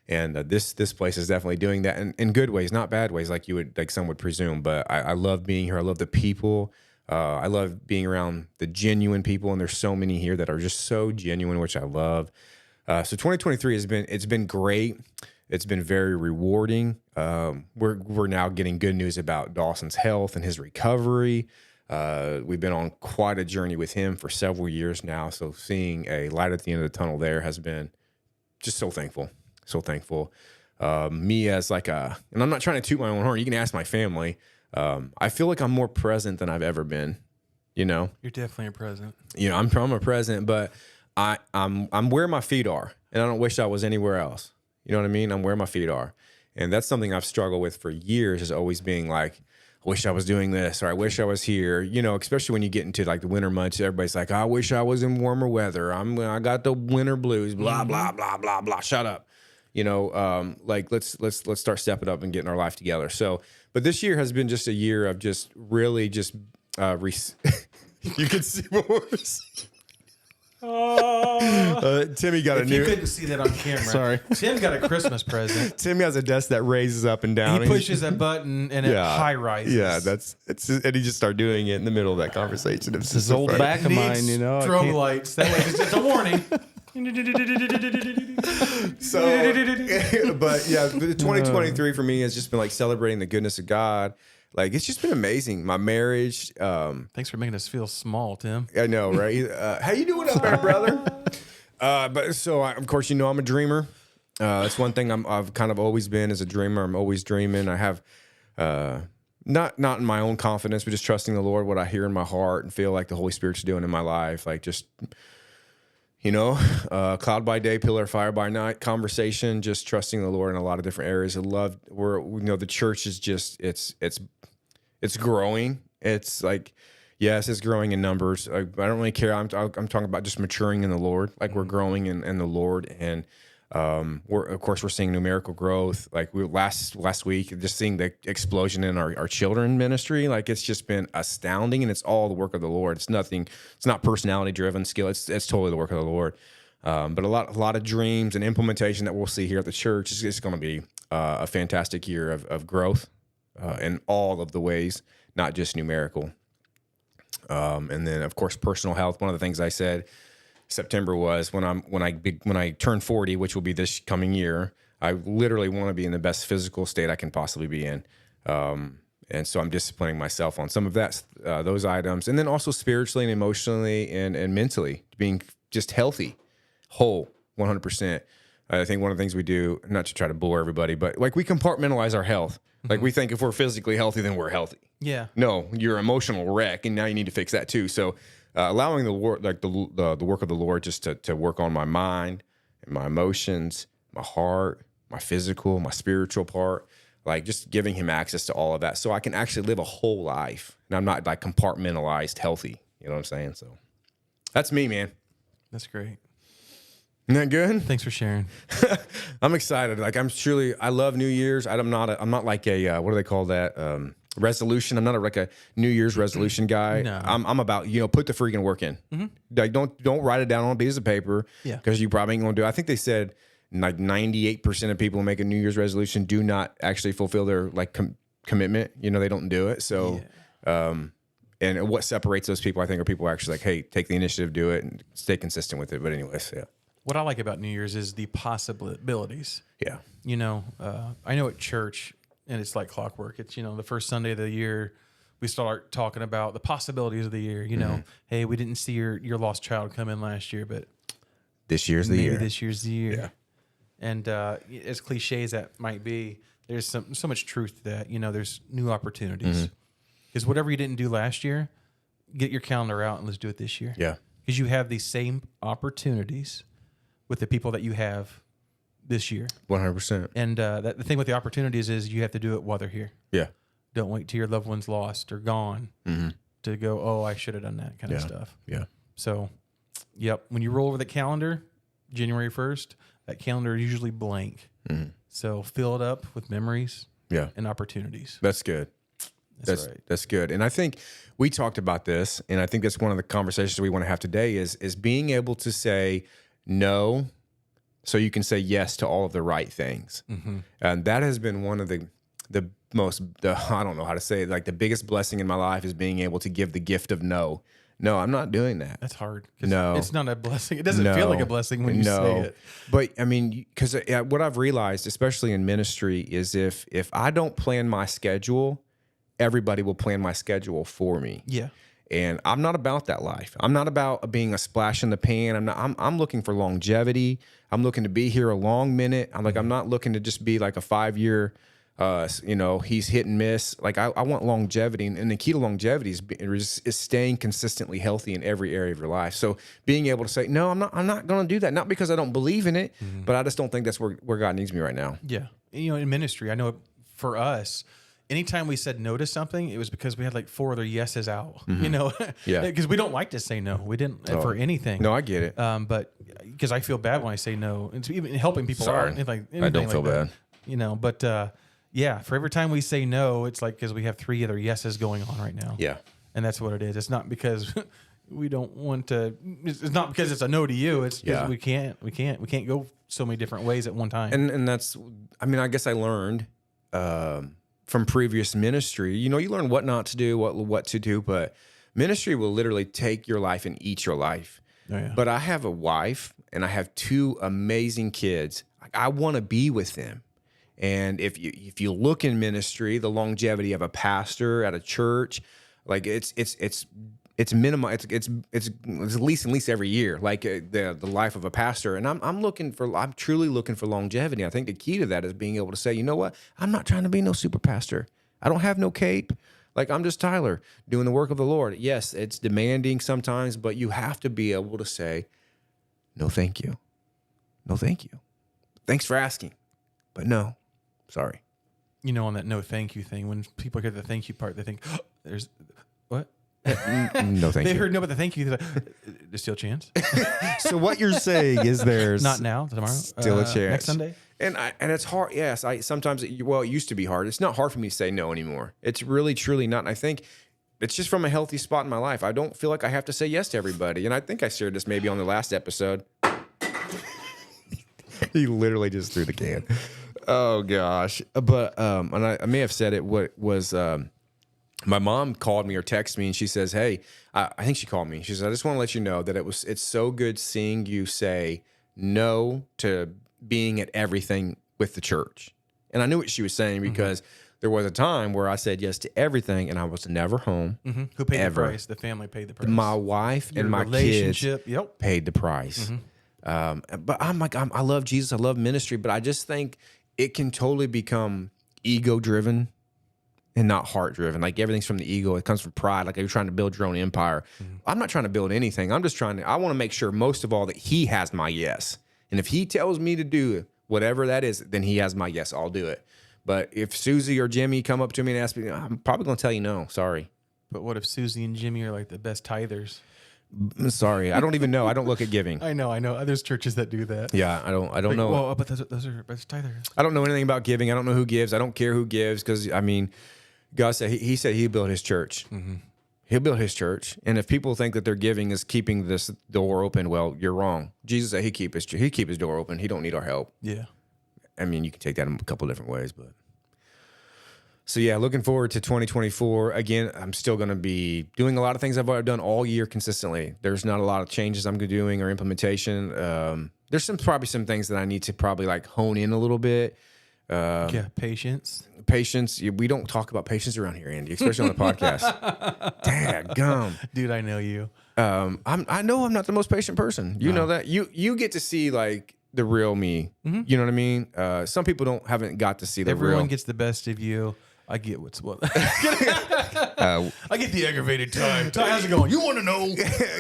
And this place is definitely doing that in good ways, not bad ways like some would presume. But I love being here. I love the people. I love being around the genuine people, and there's so many here that are just so genuine, which I love. So 2023 it's been great. It's been very rewarding. We're now getting good news about Dawson's health and his recovery. We've been on quite a journey with him for several years now. So seeing a light at the end of the tunnel there has been just so thankful. So thankful. Me as and I'm not trying to toot my own horn. You can ask my family. I feel like I'm more present than I've ever been. You're definitely a present. I'm a present, but I'm where my feet are, and I don't wish I was anywhere else. You know what I mean? I'm where my feet are, and that's something I've struggled with for years. Is always being like, I wish I was doing this, or I wish I was here. Especially when you get into like the winter months, everybody's like, I wish I was in warmer weather. I got the winter blues. Blah blah blah blah blah. Shut up. Let's start stepping up and getting our life together. So, but this year has been just a year of just really just you can see what Timmy got If you couldn't see that on camera. Sorry. Tim got a Christmas present. Timmy has a desk that raises up and down. He pushes a button and it high rises. Yeah, and he just started doing it in the middle of that conversation. It's this old back of mine, Strobe lights. That way it's just a warning. So, but yeah, 2023 for me has just been like celebrating the goodness of God. Like, it's just been amazing. My marriage. Thanks for making us feel small, Tim. I know, right? How you doing up there, brother? But so, of course, I'm a dreamer. That's one thing I've kind of always been as a dreamer. I'm always dreaming. I have not in my own confidence, but just trusting the Lord, what I hear in my heart and feel like the Holy Spirit's doing in my life. Like just, cloud by day, pillar of fire by night conversation, just trusting the Lord in a lot of different areas. The church is just, it's growing. It's like, yes, it's growing in numbers. I don't really care. I'm talking about just maturing in the Lord. Like we're growing in the Lord, and we're seeing numerical growth. Like last week, just seeing the explosion in our children ministry. Like it's just been astounding, and it's all the work of the Lord. It's not personality driven skill. It's totally the work of the Lord. But a lot of dreams and implementation that we'll see here at the church. It's going to be a fantastic year of growth in all of the ways, not just numerical. And then of course personal health. One of the things I said September was when I turn 40, which will be this coming year, I literally want to be in the best physical state I can possibly be in. And so I'm disciplining myself on some of those items. And then also spiritually and emotionally and mentally being just healthy, whole, 100%. I think one of the things we do, not to try to bore everybody, but like we compartmentalize our health. Like we think if we're physically healthy, then we're healthy. Yeah. No, you're an emotional wreck, and now you need to fix that too. So, allowing the work, like the work of the Lord, just to work on my mind and my emotions, my heart, my physical, my spiritual part, like just giving Him access to all of that, so I can actually live a whole life, and I'm not like compartmentalized, healthy. You know what I'm saying? So, that's me, man. That's great. Isn't that good? Thanks for sharing. I'm excited. Like I love New Year's. I'm not like a what do they call that? Resolution. I'm not like a New Year's resolution guy. No. I'm about, put the freaking work in. Like don't write it down on a piece of paper. Yeah. Because you probably ain't gonna do it. I think they said like 98% of people who make a New Year's resolution do not actually fulfill their like commitment. They don't do it. So and what separates those people, I think, are people who are actually like, hey, take the initiative, do it, and stay consistent with it. But anyways, yeah. What I like about New Year's is the possibilities. Yeah. I know at church, and it's like clockwork. It's, the first Sunday of the year, we start talking about the possibilities of the year. Hey, we didn't see your lost child come in last year, but This year's the maybe year. this year's the year. Yeah. And as cliche as that might be, there's so much truth to that. There's new opportunities. Because whatever you didn't do last year, get your calendar out and let's do it this year. Yeah. Because you have these same opportunities with the people that you have this year. 100%. And the thing with the opportunities is you have to do it while they're here. Yeah. Don't wait till your loved one's lost or gone to go, oh, I should have done that kind of stuff. Yeah. So, yep. When you roll over the calendar, January 1st, that calendar is usually blank. So fill it up with memories and opportunities. That's good. That's right. That's good. And I think we talked about this, and I think that's one of the conversations we want to have today is being able to say no so you can say yes to all of the right things. And that has been one of the most, I don't know how to say it, like the biggest blessing in my life is being able to give the gift of no. No, I'm not doing that. That's hard. No. It's not a blessing. It doesn't feel like a blessing when you say it. But I mean, because what I've realized, especially in ministry, is if I don't plan my schedule, everybody will plan my schedule for me. Yeah. And I'm not about that life. I'm not about being a splash in the pan. I'm looking for longevity. I'm looking to be here a long minute. I'm not looking to just be like a 5-year, he's hit and miss. Like I want longevity, and the key to longevity is staying consistently healthy in every area of your life. So being able to say, no, I'm not going to do that. Not because I don't believe in it, but I just don't think that's where God needs me right now. Yeah. In ministry, I know for us, anytime we said no to something, it was because we had like 4 other yeses out, Yeah. Because we don't like to say no. We didn't for anything. No, I get it. But because I feel bad when I say no, it's even helping people Sorry. out. It's like I don't feel that, bad. But for every time we say no, it's like because we have 3 other yeses going on right now. Yeah. And that's what it is. It's not because we don't want to. It's not because it's a no to you. It's because we can't go so many different ways at one time. And that's, I guess I learned from previous ministry. You learn what not to do, what to do, but ministry will literally take your life and eat your life. Oh, yeah. But I have a wife and I have 2 amazing kids. I want to be with them. And if you look in ministry, the longevity of a pastor at a church, like it's minimal. It's at least every year, like the life of a pastor. And I'm truly looking for longevity. I think the key to that is being able to say, you know what? I'm not trying to be no super pastor. I don't have no cape. Like I'm just Tyler doing the work of the Lord. Yes, it's demanding sometimes, but you have to be able to say, no, thank you. No, thank you. Thanks for asking, but no, sorry. On that no thank you thing, when people get the thank you part, they think, oh, there's what? No, thank They you. heard no, but the thank you. There's still a chance. So what you're saying is there's Not now, tomorrow. Still a chance. Next Sunday. And it's hard. Yes, sometimes it used to be hard. It's not hard for me to say no anymore. It's really, truly not. And I think it's just from a healthy spot in my life. I don't feel like I have to say yes to everybody. And I think I shared this maybe on the last episode. He literally just threw the can. Oh gosh. But and I may have said it. What was my mom called me or texted me and she says, hey, I think she called me. She says, I just want to let you know that it's so good seeing you say no to being at everything with the church. And I knew what she was saying because there was a time where I said yes to everything and I was never home. Who paid ever. the price? The family paid the price. My wife Your and my kids relationship. Yep. paid the price. But I love Jesus. I love ministry, but I just think it can totally become ego driven and not heart driven. Like everything's from the ego. It comes from pride. Like you're trying to build your own empire. I'm not trying to build anything. I'm just I want to make sure most of all that he has my yes. And if he tells me to do whatever that is, then he has my yes. I'll do it. But if Susie or Jimmy come up to me and ask me, I'm probably going to tell you no. Sorry. But what if Susie and Jimmy are like the best tithers? I'm sorry. I don't even know. I don't look at giving. I know. There's churches that do that. Yeah, I don't know. Well, but those are best tithers. I don't know anything about giving. I don't know who gives. I don't care who gives because, I mean, God said he said he'll build his church. Mm-hmm. He'll build his church. And if people think that their giving is keeping this door open, well, you're wrong. Jesus said he'd keep his door open. He don't need our help. Yeah. I mean, you can take that in a couple different ways, but. So, yeah, looking forward to 2024. Again, I'm still going to be doing a lot of things I've done all year consistently. There's not a lot of changes I'm doing or implementation. There's probably some things that I need to probably like hone in a little bit. Patience. Patience. We don't talk about patience around here, Andy, especially on the podcast. Dadgum. Dude, I know you. I know I'm not the most patient person. You know that. You get to see like the real me. Mm-hmm. You know what I mean? Some people haven't got to see the real. Everyone gets the best of you. I get what's what. I get the aggravated time. Ty, how's it going? You want to know?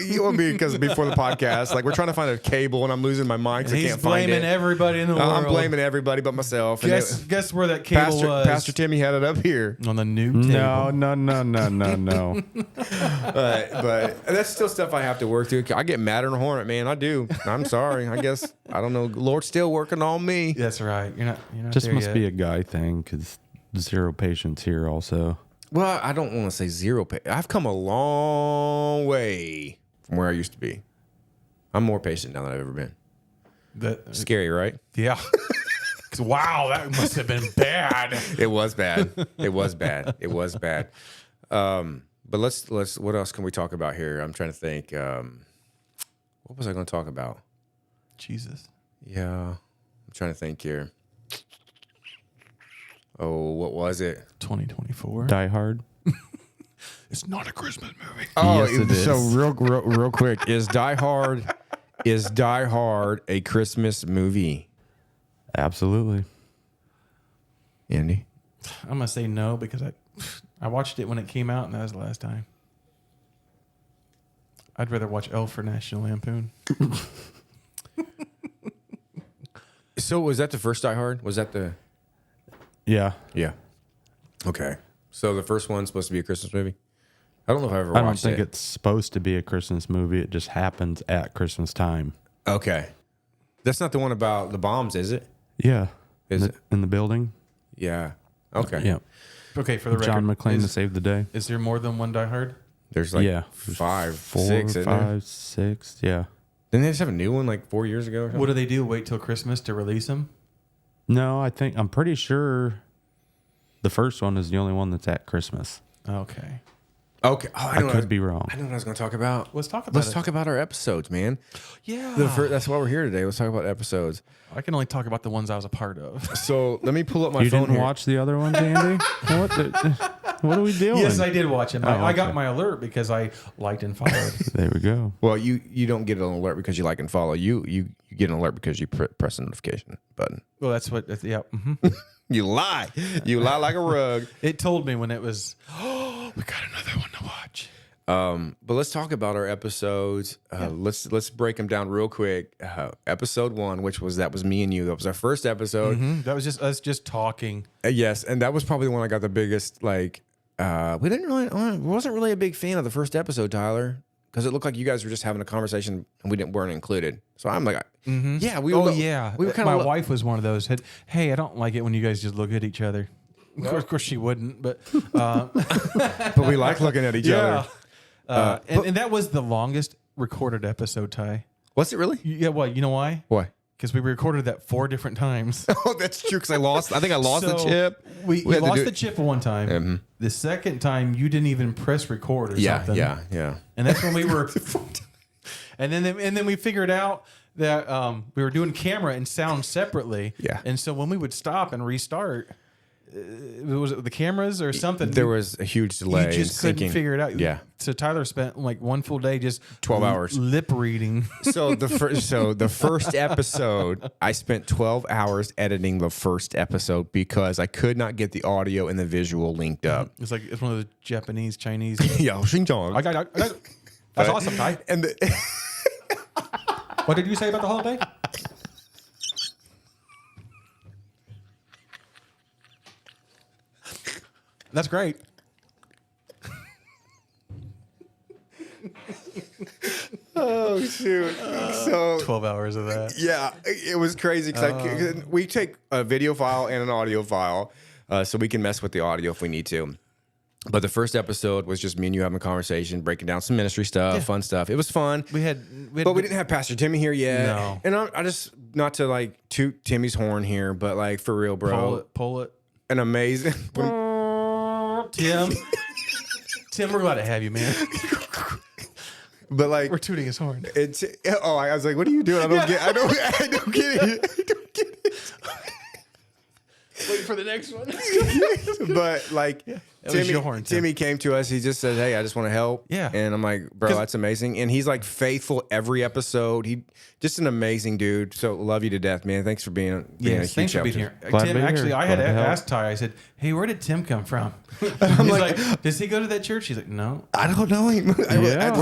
You want me because before the podcast, like we're trying to find a cable and I'm losing my mind because I can't find it. He's blaming everybody in the world. I'm blaming everybody but myself. Guess where that cable was? Pastor Timmy had it up here on the new table. No. but that's still stuff I have to work through. I get mad at a hornet, man. I do. I'm sorry. I guess I don't know. Lord's still working on me. That's right. You're not. Just there must yet. be a guy thing because. Zero patience here also. Well, I don't want to say zero. I've come a long way from where I used to be. I'm more patient now than I've ever been. Scary, right? Yeah. Wow, that must have been bad. It was bad. It was bad. But let's. What else can we talk about here? I'm trying to think. What was I going to talk about? Jesus. Yeah, I'm trying to think here. Oh, what was it? 2024. Die Hard. It's not a Christmas movie. Oh, yes, it is. So real quick, is Die Hard a Christmas movie? Absolutely. Andy? I'm gonna say no because I watched it when it came out and that was the last time. I'd rather watch Elf or National Lampoon. So was that the first Die Hard? Was that the... Yeah. Yeah. Okay. So the first one's supposed to be a Christmas movie? I don't know if I ever watched it. I don't think it's supposed to be a Christmas movie. It just happens at Christmas time. Okay. That's not the one about the bombs, is it? Yeah. Is it? In the building? Yeah. Okay. Yeah. Okay, for the record. John McClane to save the day. Is there more than one Die Hard? There's like 6, 6. Yeah. Didn't they just have a new one like 4 years ago or something? What do they do? Wait till Christmas to release them? No, I'm pretty sure the first one is the only one that's at Christmas. Okay. Oh, I could be wrong. I know what I was going to talk about. Let's talk about Let's talk about our episodes, man. Yeah. That's why we're here today. Let's talk about episodes. I can only talk about the ones I was a part of. So let me pull up my you phone didn't here. watch the other ones, Andy? What are we doing? Yes, I did watch them. I got okay. my alert because I liked and followed. There we go. Well, you don't get an alert because you like and follow. You get an alert because you press the notification button. Well, that's what. Yeah. Mm-hmm. You lie. You lie like a rug. It told me when it was. Oh, we got another one to watch. But let's talk about our episodes. Let's break them down real quick. Episode 1, which was me and you. That was our first episode. Mm-hmm. That was just us just talking. Yes, and that was probably the one I got the biggest. Like, wasn't really a big fan of the first episode, Tyler, because it looked like you guys were just having a conversation and weren't included. So I'm like, yeah, we. Oh were, yeah, we were kind my of. wife was one of those. Hey, I don't like it when you guys just look at each other. No. Of course, she wouldn't, but but we like looking at each other. And that was the longest recorded episode, Ty. Was it really? Yeah. Well, you know why? Why? Because we recorded that 4 different times. Oh, that's true. Because I think I lost the chip. We lost the chip one time. Mm-hmm. The second time, you didn't even press record or something. Yeah. And that's when we were. and then we figured out that we were doing camera and sound separately. Yeah. And so when we would stop and restart, was it the cameras or something? There was a huge delay. You just couldn't figure it out. Yeah. So Tyler spent like one full day just 12 hours lip reading. So the first episode, I spent 12 hours editing the first episode because I could not get the audio and the visual linked up. It's one of the Japanese, Chinese. Yeah, Xinjiang. I got that's awesome, Ty. And What did you say about the holiday? That's great. oh shoot! So 12 hours of that. yeah, it was crazy because we take a video file and an audio file, so we can mess with the audio if we need to. But the first episode was just me and you having a conversation, breaking down some ministry stuff, fun stuff. It was fun. But we didn't have Pastor Timmy here yet. No. And I just, not to like toot Timmy's horn here, but like for real, bro. Pull it. An amazing. Tim, we're glad to have you, man. But like We're tooting his horn. I was like, what are you doing? I don't get it. I don't get it. Wait for the next one. But like was your horn, Tim. Timmy came to us. He just said, "Hey, I just want to help." Yeah. And I'm like, "Bro, that's amazing." And he's like faithful every episode. He just an amazing dude. So love you to death, man. Thanks for being a huge thanks for help being to- here. Glad to Tim, be actually, here. I had Glad to help. asked Ty. I said, "Hey, where did Tim come from?" He's like, "Does he go to that church?" He's like, "No." I don't know him. Yeah.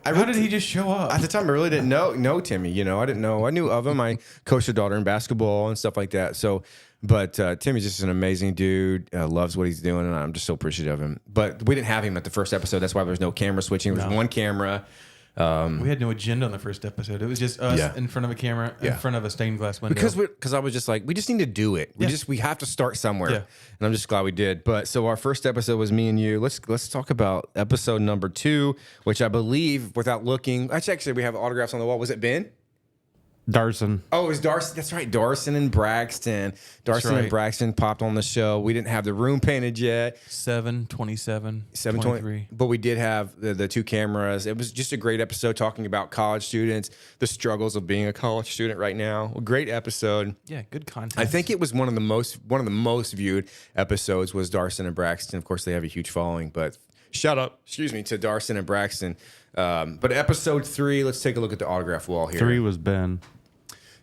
How did he just show up? At the time, I really didn't know Timmy. You know, I didn't know. I knew of him. I coached a daughter in basketball and stuff like that. So, but Timmy's just an amazing dude. Loves what he's doing, and I'm just so appreciative of him. But we didn't have him at the first episode. That's why there was no camera switching. There was one camera. We had no agenda on the first episode. It was just us in front of a camera, in front of a stained glass window. Because I was just like, we just need to do it. We have to start somewhere. Yeah. And I'm just glad we did. But so our first episode was me and you. Let's talk about episode number 2, which I believe, without looking, actually we have autographs on the wall. Was it Ben? Darson. Oh, it was Darcy. That's right. Darson and Braxton. Darson and Braxton popped on the show. We didn't have the room painted yet. 7:27, 7:20. But we did have the 2 cameras. It was just a great episode talking about college students, the struggles of being a college student right now. A great episode. Yeah, good content. I think it was one of the most viewed episodes was Darson and Braxton. Of course, they have a huge following, but shout out, to Darson and Braxton. But episode 3, let's take a look at the autograph wall here. 3 was Ben.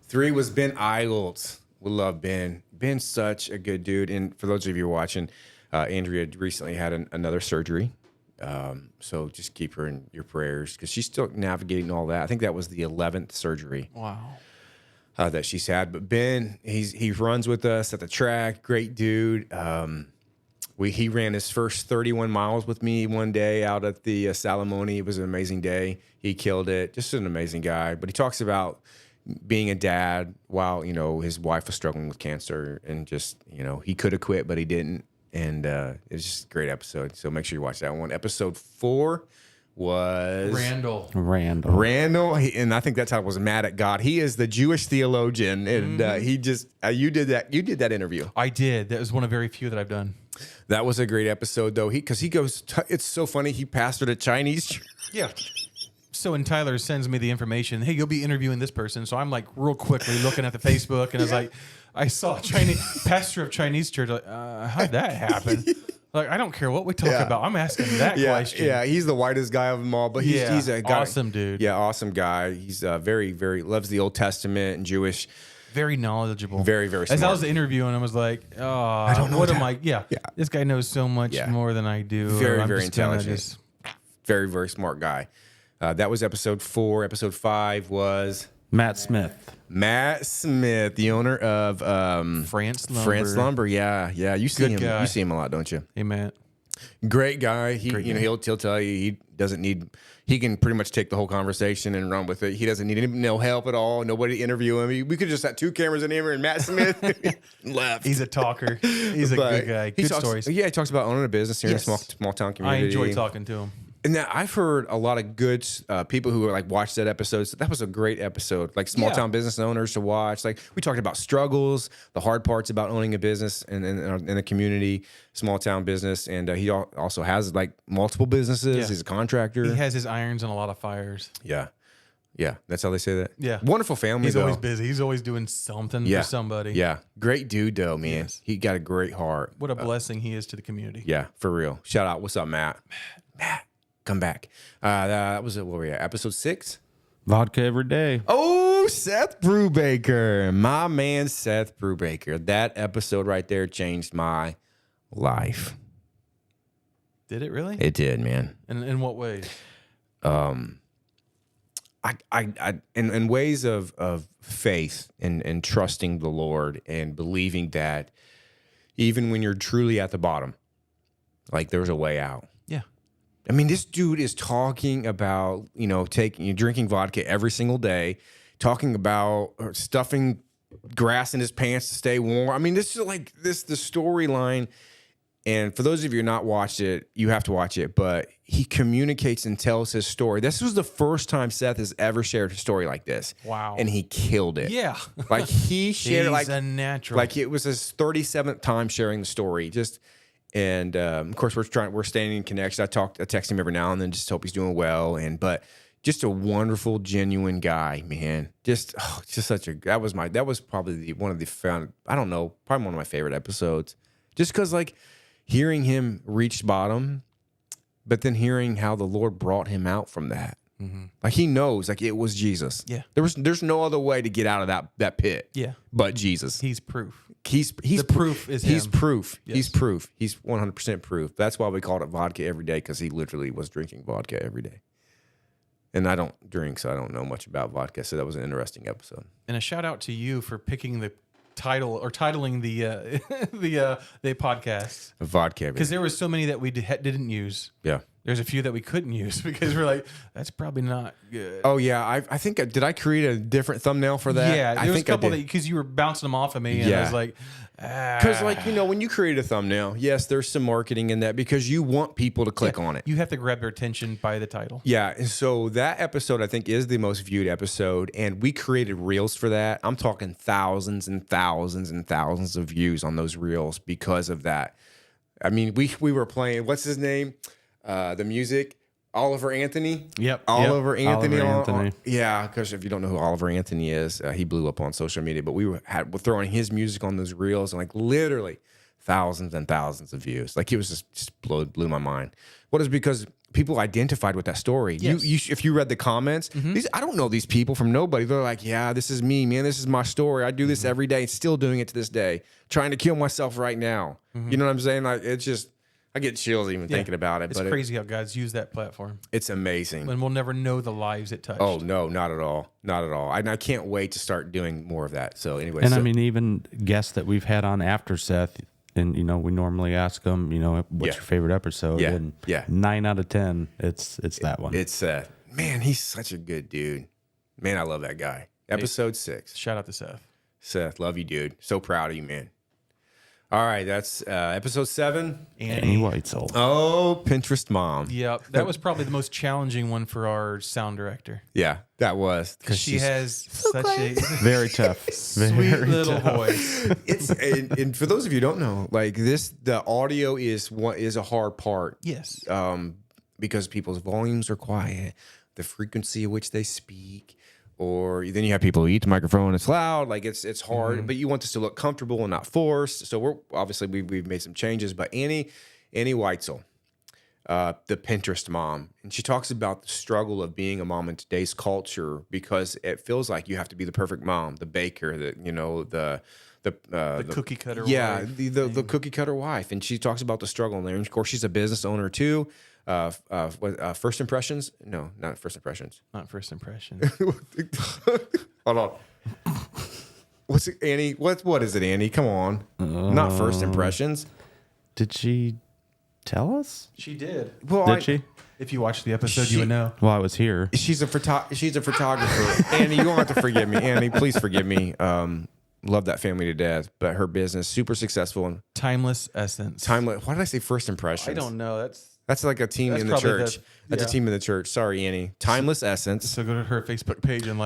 3 was Ben Eilts. We love Ben. Ben's such a good dude. And for those of you watching, Andrea recently had another surgery. So just keep her in your prayers because she's still navigating all that. I think that was the 11th surgery. Wow. That she's had. But Ben, he runs with us at the track. Great dude. He ran his first 31 miles with me one day out at the Salamone. It was an amazing day. He killed it. Just an amazing guy. But he talks about being a dad while, his wife was struggling with cancer and just, he could have quit, but he didn't. And it was just a great episode. So make sure you watch that one. Episode 4 was Randall. And I think that's how it was Mad at God. He is the Jewish theologian. And he just, you did that interview. I did. That was one of very few that I've done. That was a great episode, though. Because he goes, it's so funny. He pastored a Chinese church. Yeah. So when Tyler sends me the information, hey, you'll be interviewing this person. So I'm like real quickly looking at the Facebook, and I was like, I saw pastor of Chinese church. Like, how'd that happen? Like, I don't care what we talk about. I'm asking that question. Yeah, he's the whitest guy of them all, but he's a guy, awesome dude. Yeah, awesome guy. He's very, very loves the Old Testament and Jewish. Very knowledgeable. Very, very smart. As I was interviewing, I was like, I don't know what am I? Yeah, this guy knows so much more than I do. Very, very intelligent. Very, very smart guy. That was episode 4. Episode 5 was Matt Smith. The owner of France Lumber. France Lumber. Yeah. You see him. Guy. You see him a lot, don't you? Hey, Matt. Great guy. He'll tell you he doesn't need. He can pretty much take the whole conversation and run with it. He doesn't need no help at all. Nobody to interview him. We could just have 2 cameras in here and Matt Smith left. He's a talker. He's a good guy. Good stories. Yeah, he talks about owning a business here in a small town community. I enjoy talking to him. And now I've heard a lot of good people who are like watched that episode. So that was a great episode, like small town business owners to watch. Like we talked about struggles, the hard parts about owning a business in a community, small town business. And he also has like multiple businesses. He's a contractor. He has his irons in a lot of fires. Yeah. Yeah, that's how they say that. Yeah. Wonderful family. He's though. always busy. He's always doing something for somebody. Yeah, great dude though, man. Yes. He got a great heart. What a blessing he is to the community. Yeah, for real. Shout out. What's up, Matt? Matt, come back. That was it. Where were we at? Episode 6. Vodka every day. Oh, Seth Brubaker, my man, Seth Brubaker. That episode right there changed my life. Did it really? It did, man. And in what ways? In ways of faith and trusting the Lord and believing that even when you're truly at the bottom, like there's a way out. Yeah. I mean, this dude is talking about, drinking vodka every single day, talking about stuffing grass in his pants to stay warm. I mean, this is like the storyline. And for those of you who not watched it, you have to watch it. But he communicates and tells his story. This was the first time Seth has ever shared a story like this. Wow. And he killed it. Yeah. Like he shared it He's a natural. like it was his 37th time sharing the story. Of course we're staying in connection. I text him every now and then, just hope he's doing well. But just a wonderful, genuine guy, man. That was probably probably one of my favorite episodes. Just because hearing him reach bottom, but then hearing how the Lord brought him out from that. Mm-hmm. Like he knows, like it was Jesus. Yeah. There's no other way to get out of that pit. Yeah. But Jesus. He's proof. He's the proof is he's him. proof. Yes. He's proof. He's 100% proof. That's why we called it vodka every day, because he literally was drinking vodka every day. And I don't drink, so I don't know much about vodka. So that was an interesting episode. And a shout out to you for picking the title or titling the the podcast. Vodka, because there were so many that we didn't use. Yeah. There's a few that we couldn't use because we're like, that's probably not good. Oh yeah, I think did I create a different thumbnail for that? Yeah, I there was a think couple I that did. because you were bouncing them off of me, and I was like, Because when you create a thumbnail, yes, there's some marketing in that because you want people to click on it. You have to grab their attention by the title. Yeah, and so that episode I think is the most viewed episode, and we created reels for that. I'm talking thousands and thousands and thousands of views on those reels because of that. I mean, we were playing, what's his name? The music. Oliver Anthony. Yep. Oliver Anthony. Oliver Anthony. Yeah, because if you don't know who Oliver Anthony is, he blew up on social media. But we're throwing his music on those reels, and literally thousands and thousands of views. Like it was just blew my mind. What is because people identified with that story. Yes. You if you read the comments, I don't know these people from nobody. They're like, yeah, this is me, man. This is my story. I do this every day. Still doing it to this day. Trying to kill myself right now. You know what I'm saying? Like it's just. I get chills even thinking about it. It's crazy how God's used that platform. It's amazing. And we'll never know the lives it touched. Oh, no, not at all. Not at all. And I can't wait to start doing more of that. So anyway. And I mean, even guests that we've had on after Seth, and, we normally ask them, what's your favorite episode? Yeah. And yeah. 9 out of 10, it's that one. It's, man, he's such a good dude. Man, I love that guy. Episode 6. Shout out to Seth. Seth, love you, dude. So proud of you, man. All right, that's episode 7. Annie Weitzel. Oh, Pinterest mom. Yep, that was probably the most challenging one for our sound director. Yeah, that was because she has such a very tough, sweet little voice. It's and for those of you who don't know, the audio is a hard part. Yes, because people's volumes are quiet, the frequency at which they speak. Or then you have people who eat the microphone. It's loud, it's hard, but you want this to look comfortable and not forced. So we've made some changes. But Annie Weitzel, the Pinterest mom, and she talks about the struggle of being a mom in today's culture because it feels like you have to be the perfect mom, the baker, the cookie cutter. Yeah, wife. the cookie cutter wife, and she talks about the struggle in there. And of course, she's a business owner too. First impressions? No, not first impressions. Not first impression. Hold on. What's it, Annie? What is it, Annie? Come on. Not first impressions. Did she tell us? She did. Well, Did she? If you watched the episode, you would know. Well, I was here. She's a photographer. Annie, you don't have to forgive me. Annie, please forgive me. Love that family to death, but her business super successful and timeless essence. Timeless. Why did I say first impressions? I don't know. That's like a team in the church. That's a team in the church. Sorry, Annie. Timeless Essence. So go to her Facebook page and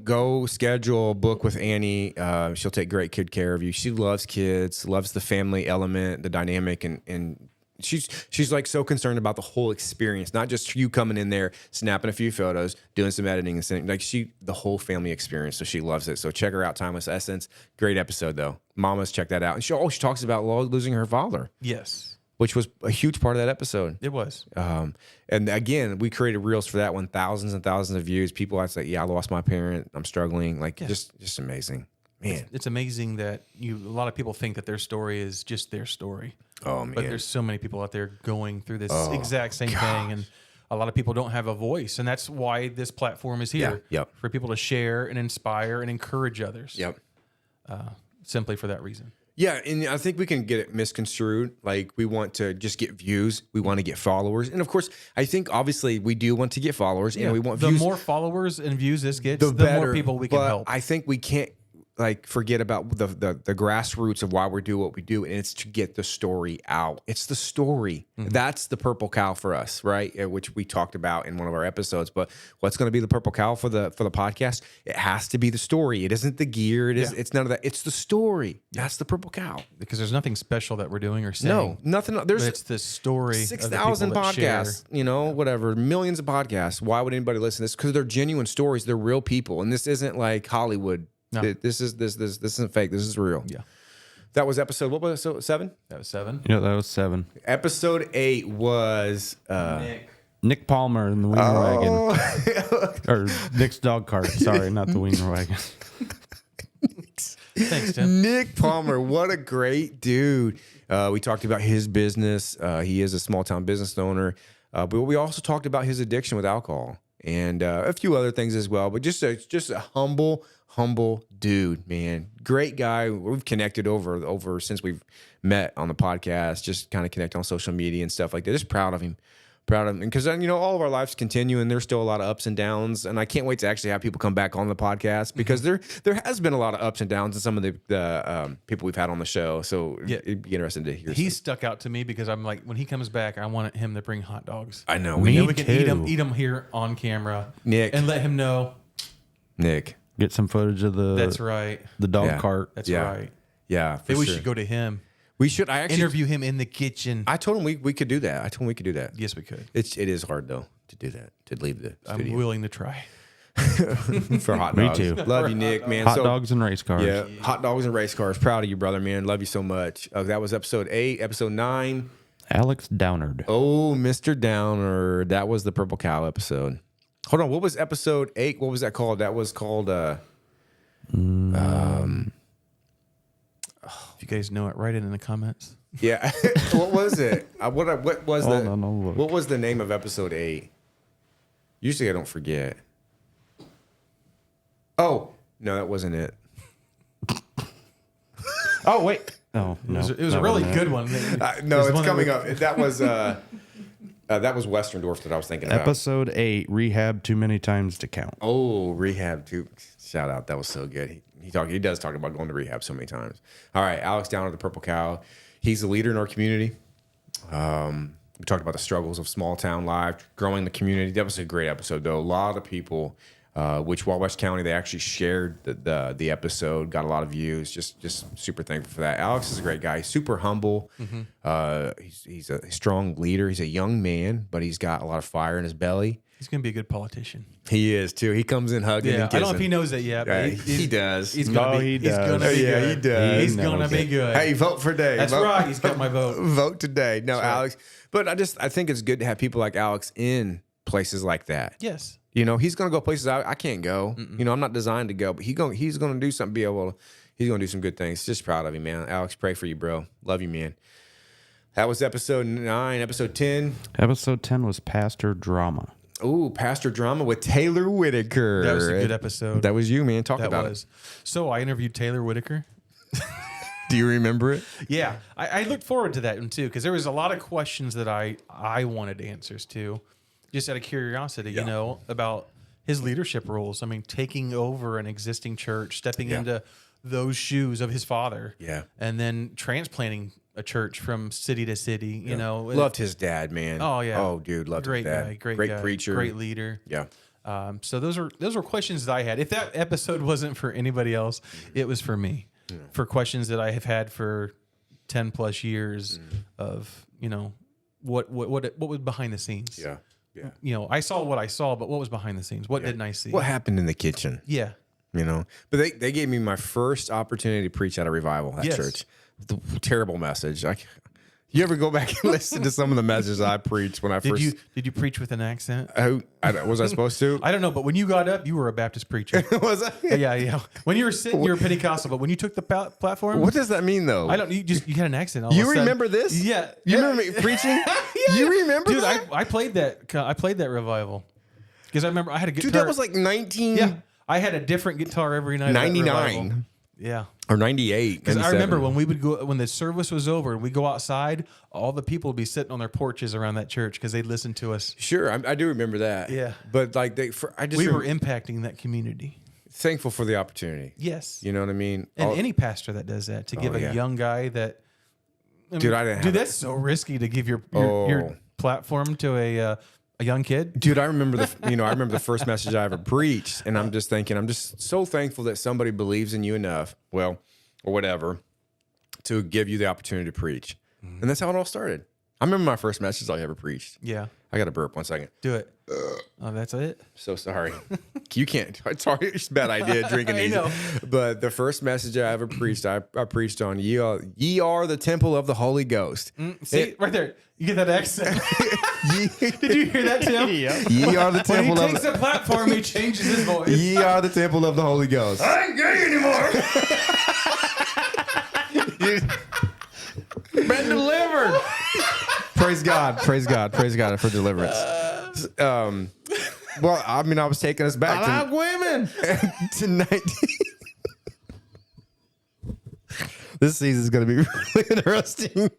go schedule a book with Annie. She'll take great good care of you. She loves kids, loves the family element, the dynamic, and she's like so concerned about the whole experience, not just you coming in there, snapping a few photos, doing some editing and sending, like the whole family experience. So she loves it. So check her out, Timeless Essence. Great episode though. Mamas, check that out. And she talks about losing her father. Yes. Which was a huge part of that episode. It was. And again, we created reels for that one, thousands and thousands of views. People I say, I lost my parent. I'm struggling. Like just amazing. Man. It's amazing that a lot of people think that their story is just their story. Oh man. But there's so many people out there going through this exact same thing. And a lot of people don't have a voice. And that's why this platform is here. Yeah. Yep. For people to share and inspire and encourage others. Yep. Simply for that reason. Yeah, and I think we can get it misconstrued. Like we want to just get views, we want to get followers, and of course, I think obviously we do want to get followers, and we want the views. more followers and views this gets, the more people we can help. I think we can't like forget about the grassroots of why we do what we do, and it's to get the story out. It's the story. That's the purple cow for us, right? Which we talked about in one of our episodes. But what's going to be the purple cow for the podcast? It has to be the story. It isn't the gear. It's none of that. It's the story. That's the purple cow. Because there's nothing special that we're doing or saying. No, nothing. There's it's the story. 6,000 podcasts. Whatever, millions of podcasts. Why would anybody listen to this? Because they're genuine stories. They're real people, and this isn't like Hollywood. No. This isn't fake. This is real. Yeah. That was episode. What was it? 7? That was 7. Yeah, that was 7. Episode 8 was Nick Palmer in the Wiener Wagon, or Nick's dog cart. Sorry, not the Wiener Wagon. Thanks, Tim. Nick Palmer. What a great dude. We talked about his business. He is a small town business owner, but we also talked about his addiction with alcohol and a few other things as well. But just a humble dude, man. Great guy. We've connected over since we've met on the podcast, just kind of connect on social media and stuff like that. Just proud of him. Because, all of our lives continue and there's still a lot of ups and downs. And I can't wait to actually have people come back on the podcast because there has been a lot of ups and downs in some of the people we've had on the show. So it'd be interesting to hear. He stuck out to me because I'm like, when he comes back, I want him to bring hot dogs. I know. We can eat them here on camera. Nick. And let him know. Nick. Get some footage of the. That's right. The dog cart. That's right. Yeah. Maybe we should go to him. We should. I actually interview him in the kitchen. I told him we could do that. I told him we could do that. Yes, we could. It is hard though to do that. To leave the studio. I'm willing to try. For hot dogs. Me too. Love you, Nick, man. Hot dogs and race cars. Yeah, hot dogs and race cars. Proud of you, brother, man. Love you so much. That was episode 8. Episode 9. Alex Downard. Oh, Mr. Downer. That was the Purple Cow episode. Hold on. What was episode 8? What was that called? That was called. If you guys know it, write it in the comments. Yeah. What was it? What was the name of episode 8? Usually I don't forget. Oh, no, that wasn't it. Oh, wait. Oh, no. It was a really good one. No, it's coming up. That was Westerndorf that I was thinking about. Episode 8, Rehab Too Many Times to Count. Oh, Rehab too. Shout out. That was so good. He does talk about going to rehab so many times. All right, Alex Downer, the Purple Cow. He's a leader in our community. We talked about the struggles of small town life, growing the community. That was a great episode, though. A lot of people, which West County, they actually shared the episode, got a lot of views. Just super thankful for that. Alex is a great guy. He's super humble. Mm-hmm. He's a strong leader. He's a young man, but he's got a lot of fire in his belly. He's going to be a good politician. He is, too. He comes in hugging and kissing. I don't know if he knows that yet. But he does. He's going to be good. He does. He's going to be good. Hey, vote for Dave. That's right. He's got my vote. Vote today. No, That's Alex. Right. But I think it's good to have people like Alex in places like that. Yes. He's going to go places I can't go. Mm-mm. I'm not designed to go, but he's going to do something, he's going to do some good things. Just proud of him, man. Alex, pray for you, bro. Love you, man. That was episode 9. Episode 10. Episode 10 was Pastor Drama. Oh, Pastor Drama with Taylor Whitaker. That was a good episode. That was you, man. Talk about it. So I interviewed Taylor Whitaker. Do you remember it? Yeah. I looked forward to that one, too, because there was a lot of questions that I wanted answers to, just out of curiosity, about his leadership roles. I mean, taking over an existing church, stepping into those shoes of his father. Yeah. And then transplanting a church from city to city, Loved his dad, man. Oh, yeah. Oh, dude, loved his dad. Great guy, preacher. Great leader. Yeah. So those were questions that I had. If that episode wasn't for anybody else, it was for me. For questions that I have had for 10 plus years of, what was behind the scenes. Yeah. Yeah. You know, I saw what I saw, but what was behind the scenes? What didn't I see? What happened in the kitchen? Yeah. You know, but they gave me my first opportunity to preach at a revival at church. The terrible message. You ever go back and listen to some of the messages I preached when I first? Did you preach with an accent? Was I supposed to? I don't know, but when you got up, you were a Baptist preacher. Was I? Yeah. When you were sitting, you were Pentecostal, but when you took the platform, What does that mean, though? I don't. You had an accent. All You of a sudden. remember this? Yeah. You remember me preaching? Yeah. You remember Dude, that? I played that. I played that revival because I remember I had a guitar. Dude, that was like 19. Yeah, I had a different guitar every night. 99. Yeah. Or 98. Because I remember when we would go, when the service was over, we go outside, all the people would be sitting on their porches around that church because they'd listen to us. Sure, I do remember that. Yeah. But like we were impacting that community. Thankful for the opportunity. Yes. You know what I mean? And any pastor that does that, to give a young guy that. I mean, that's so risky to give your platform to a young kid. Dude, I remember the first message I ever preached, and I'm just thinking, I'm just so thankful that somebody believes in you enough, or whatever, to give you the opportunity to preach. And that's how it all started. I remember my first message I ever preached. Yeah. I got to burp 1 second. Do it. Oh, that's it? So sorry. You can't. Sorry, it's a bad idea drinking these. know. But the first message I ever preached, I preached on ye are the temple of the Holy Ghost. See, right there. You get that accent. Did you hear that, Tim? Yep. Ye are the temple when he takes the platform, he changes his voice. Ye are the temple of the Holy Ghost. I ain't gay anymore. Been delivered. Praise God for deliverance. Well, I mean, I was taking us back I like women. to 19. This season is going to be really interesting.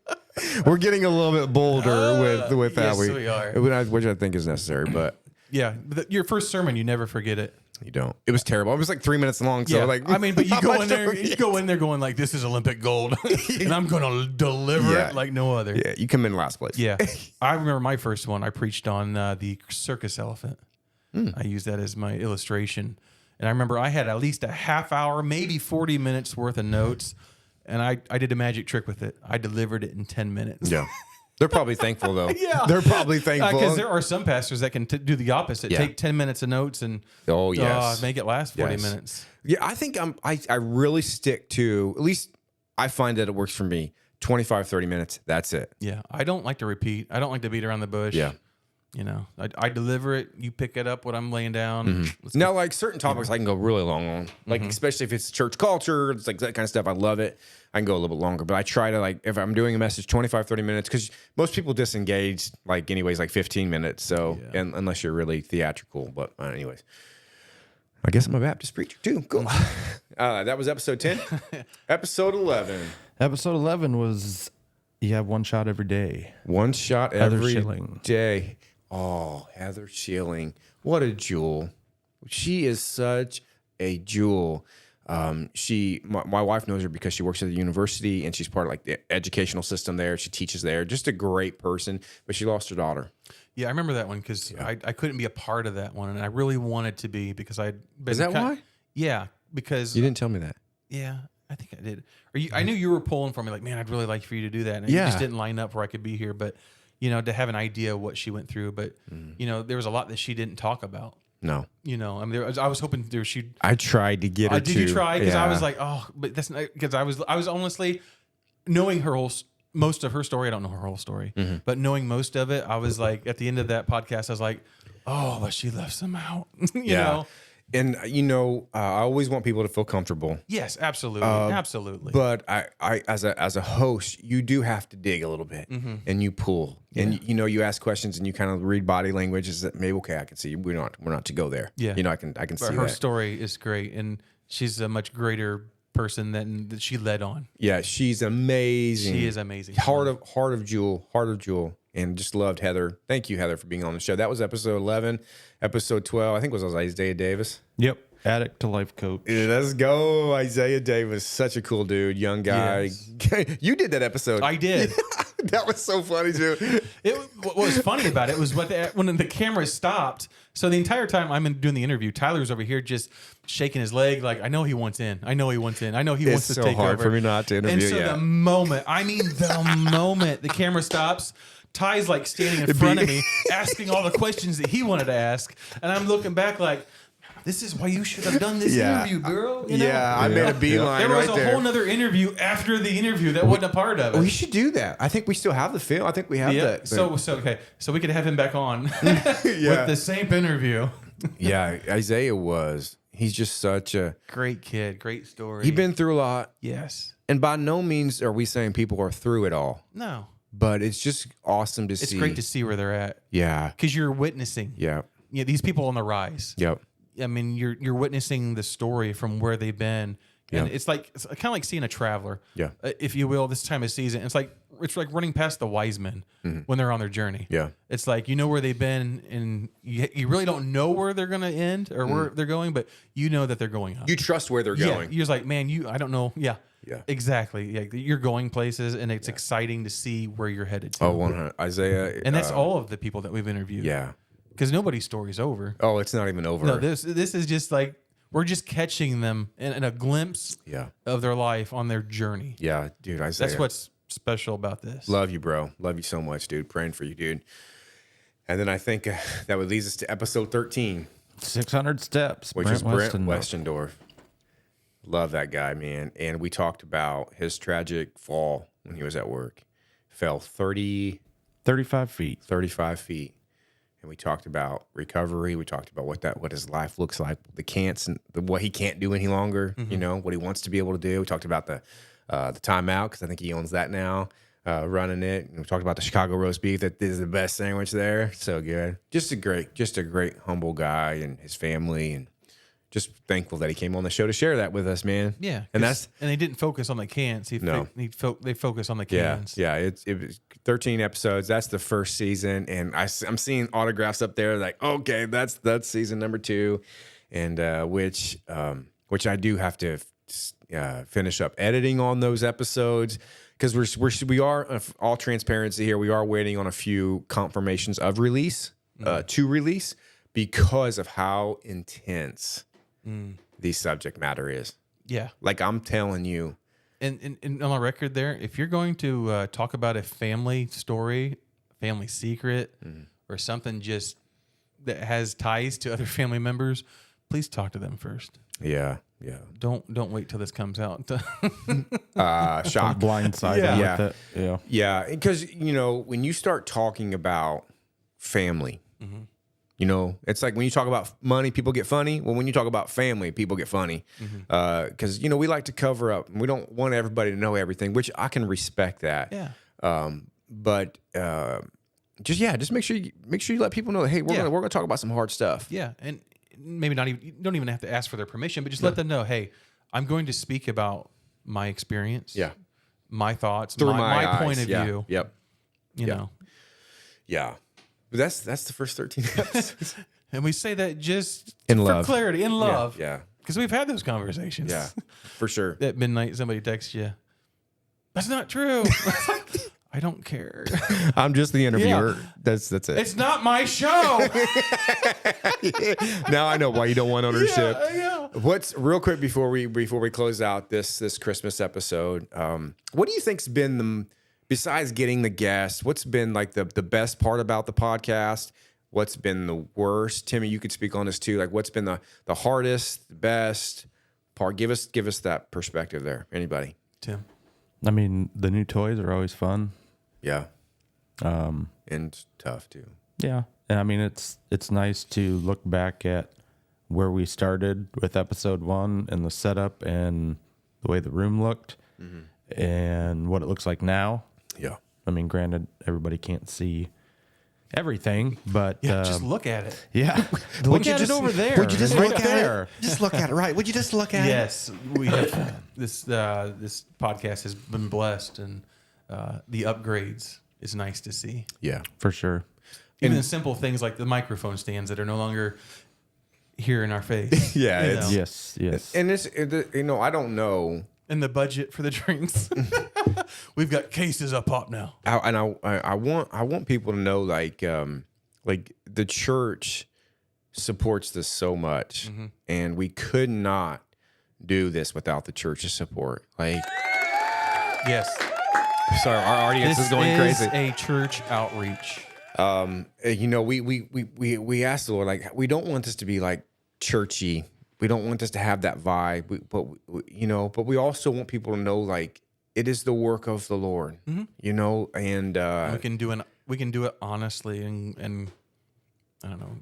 We're getting a little bit bolder with how yes, we are. Which I think is necessary, but yeah, your first sermon, you never forget it. You don't. It was terrible. It was like 3 minutes long. So but you go in there, going like, this is Olympic gold, and I'm going to deliver it like no other. Yeah, you come in last place. Yeah, I remember my first one. I preached on the circus elephant. I used that as my illustration, and I remember I had at least a half hour, maybe 40 minutes worth of notes, and I did a magic trick with it. I delivered it in 10 minutes. Yeah. They're probably thankful, though. Yeah. They're probably thankful. Because there are some pastors that can do the opposite. Yeah. Take 10 minutes of notes and make it last 40 minutes. Yeah, I think I really stick to, at least I find that it works for me, 25, 30 minutes. That's it. Yeah. I don't like to repeat. I don't like to beat around the bush. Yeah. You know, I deliver it. You pick it up what I'm laying down. Now, like certain topics I can go really long on, like especially if it's church culture, it's like that kind of stuff. I love it. I can go a little bit longer, but I try to, like, if I'm doing a message, 25, 30 minutes, because most people disengage like 15 minutes. So and unless you're really theatrical, but anyways, I guess I'm a Baptist preacher too. Cool. That was episode 10. Episode 11. Episode 11 was you have one shot every day. One shot Heather every Schilling. day. Oh, Heather Schilling. What a jewel. She is such a jewel. My wife knows her because she works at the university and she's part of like the educational system there. She teaches there. Just a great person, but she lost her daughter. Yeah, I remember that one because I couldn't be a part of that one, and I really wanted to be because I'd been. Is that why? Yeah, because You didn't tell me that. Yeah, I think I did. I knew you were pulling for me, like, man, I'd really like for you to do that, and it just didn't line up where I could be here. But to have an idea of what she went through, but there was a lot that she didn't talk about. No. I mean, I was hoping she'd. I tried to get her did you try? Because I was like, oh, but that's not, because I was honestly knowing her most of her story. I don't know her whole story, but knowing most of it, I was like, at the end of that podcast, I was like, oh, but she left some out. you know. And I always want people to feel comfortable. Yes, absolutely, absolutely. But I as a host, you do have to dig a little bit, and you pull, and you ask questions, and you kind of read body language. Is that maybe okay? I can see we're not to go there. Yeah, I can but see her that. story is great, and she's a much greater person than she led on. Yeah, she's amazing. She is amazing. Heart of jewel. And just loved Heather. Thank you, Heather, for being on the show. That was episode 11. Episode 12, I think was Isaiah Davis. Yep. Addict to life coach. Yeah, let's go, Isaiah Davis. Such a cool dude, young guy. Yes. You did that episode. I did. That was so funny, too. What was funny about it was when the camera stopped. So the entire time I'm doing the interview, Tyler's over here just shaking his leg like, I know he wants in. I know he wants to take over. It's so hard for me not to interview. And so the moment the camera stops, Ty's like standing in front of me, asking all the questions that he wanted to ask, and I'm looking back like, this is why you should have done this interview, girl. You know? I made a beeline There was right a whole nother interview after the interview that wasn't a part of it. We should do that. I think we still have the film. I think we have that. So okay. So we could have him back on with the same interview. Yeah, Isaiah he's just such a Great kid, great story. he's been through a lot. Yes. And by no means are we saying people are through it all. No. But it's just awesome to see. It's great to see where they're at. Yeah. Because you're witnessing. Yeah. Yeah, these people on the rise. Yep. I mean, you're witnessing the story from where they've been, and it's kind of like seeing a traveler, if you will, this time of season. It's like running past the wise men when they're on their journey. Yeah, it's like you know where they've been, and you really don't know where they're going to end or where they're going, but you know that they're going up. You trust where they're going. You're just like, man, I don't know. Yeah. Yeah. Exactly. Yeah, you're going places, and it's exciting to see where you're headed to. Oh, 100. Isaiah, and that's all of the people that we've interviewed. Yeah. Because nobody's story's over. Oh, it's not even over. No, this is just like we're just catching them in a glimpse of their life on their journey. Yeah, dude, Isaiah. That's what's special about this. Love you, bro. Love you so much, dude. Praying for you, dude. And then I think that would lead us to episode 13. 600 steps. Which Brent is Brent Westendorf. Westendorf. Love that guy, man. And we talked about his tragic fall when he was at work. Fell 35 feet. 35 feet. And we talked about recovery. We talked about what his life looks like, the can'ts and what he can't do any longer. You know what he wants to be able to do. We talked about the timeout because I think he owns that now, running it. And we talked about the Chicago roast beef. That is the best sandwich there. So good. Just a great humble guy and his family, and just thankful that he came on the show to share that with us, man. Yeah, and they didn't focus on the cans. They focus on the cans. Yeah. It was 13 episodes. That's the first season, and I'm seeing autographs up there like, okay, that's season number 2, and which I do have to finish up editing on those episodes because we are all transparency here. We are waiting on a few confirmations of release to release because of how intense the subject matter is. Yeah. Like I'm telling you. And on the record there, if you're going to talk about a family story, family secret, or something just that has ties to other family members, please talk to them first. Yeah. Don't wait till this comes out. Shock. Blindsided with it. Yeah. Because, when you start talking about family, it's like when you talk about money, people get funny. Well, when you talk about family, people get funny. Because, we like to cover up. We don't want everybody to know everything, which I can respect that. Yeah. But just make sure you let people know that, hey, we're gonna talk about some hard stuff. Yeah. And maybe not even, you don't even have to ask for their permission, but just let them know, hey, I'm going to speak about my experience. Yeah. My thoughts, Through my point of yeah. view. Yep. You know. Yeah. But that's the first 13 episodes. And we say that just in for love. clarity, in love. Yeah. Because we've had those conversations. Yeah, for sure. At midnight, somebody texts you, that's not true. I don't care. I'm just the interviewer. Yeah. That's it. It's not my show. Now I know why you don't want ownership. Yeah. What's real quick before we close out this Christmas episode? What do you think's been besides getting the guests? What's been like the best part about the podcast? What's been the worst? Timmy, you could speak on this too. Like, what's been the hardest, the best part? Give us that perspective there. Anybody? Tim. I mean, the new toys are always fun. Yeah. And tough too. Yeah. And I mean, it's nice to look back at where we started with episode 1 and the setup and the way the room looked and what it looks like now. Yeah. I mean, granted, everybody can't see everything, but just look at it. yeah, look at it over there. Would you just It's look right at there? it? Just look at it, right? Would you just look at it? Yes, we have this podcast has been blessed, and the upgrades is nice to see. Yeah, For sure. Even the simple things like the microphone stands that are no longer here in our face. Yeah, you know. Yes. And it's I don't know. And the budget for the drinks, we've got cases up top now. I want people to know like the church supports this so much, and we could not do this without the church's support. Like, Yes, Sorry, our audience This is going crazy. a church outreach. We asked the Lord, like, we don't want this to be like churchy. We don't want this to have that vibe. But we also want people to know, like, it is the work of the Lord, and we can do it honestly and I don't know,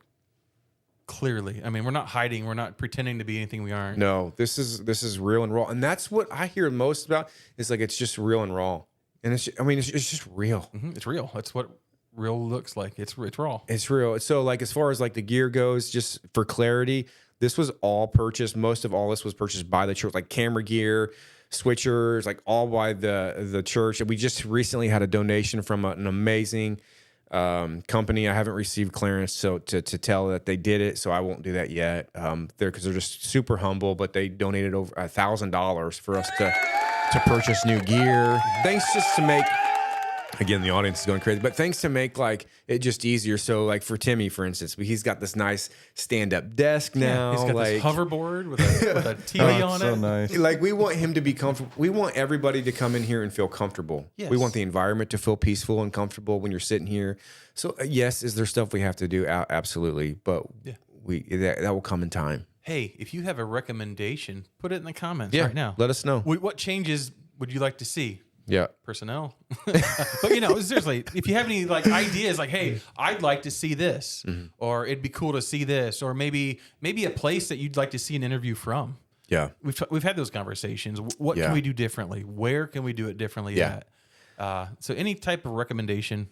clearly. I mean, we're not hiding. We're not pretending to be anything we aren't. no, this is real and raw, and that's what I hear most about. Is like it's just real and raw, and it's just real. It's real. That's what real looks like. It's raw. It's real. So like as far as like the gear goes, just for clarity, this was all purchased. Most of all this was purchased by the church, like camera gear, switchers, like all by the church. And we just recently had a donation from an amazing company. I haven't received clearance so to tell that they did it, so I won't do that yet. They're just super humble, but they donated over $1,000 for us to purchase new gear. Thanks just to make. Again, the audience is going crazy, but thanks to make like it just easier. So, like for Timmy, for instance, he's got this nice stand-up desk now. He's got like, this hoverboard with a TV on so it. nice. like we want him to be comfortable. We want everybody to come in here and feel comfortable. Yes. We want the environment to feel peaceful and comfortable when you're sitting here. So, yes, is there stuff we have to do? Absolutely, but that will come in time. Hey, if you have a recommendation, put it in the comments right now. Let us know. What changes would you like to see? Yeah. Personnel. But seriously, if you have any like ideas, like, hey, I'd like to see this, or it'd be cool to see this, or maybe a place that you'd like to see an interview from. Yeah. We've had those conversations. What can we do differently? Where can we do it differently at? So any type of recommendation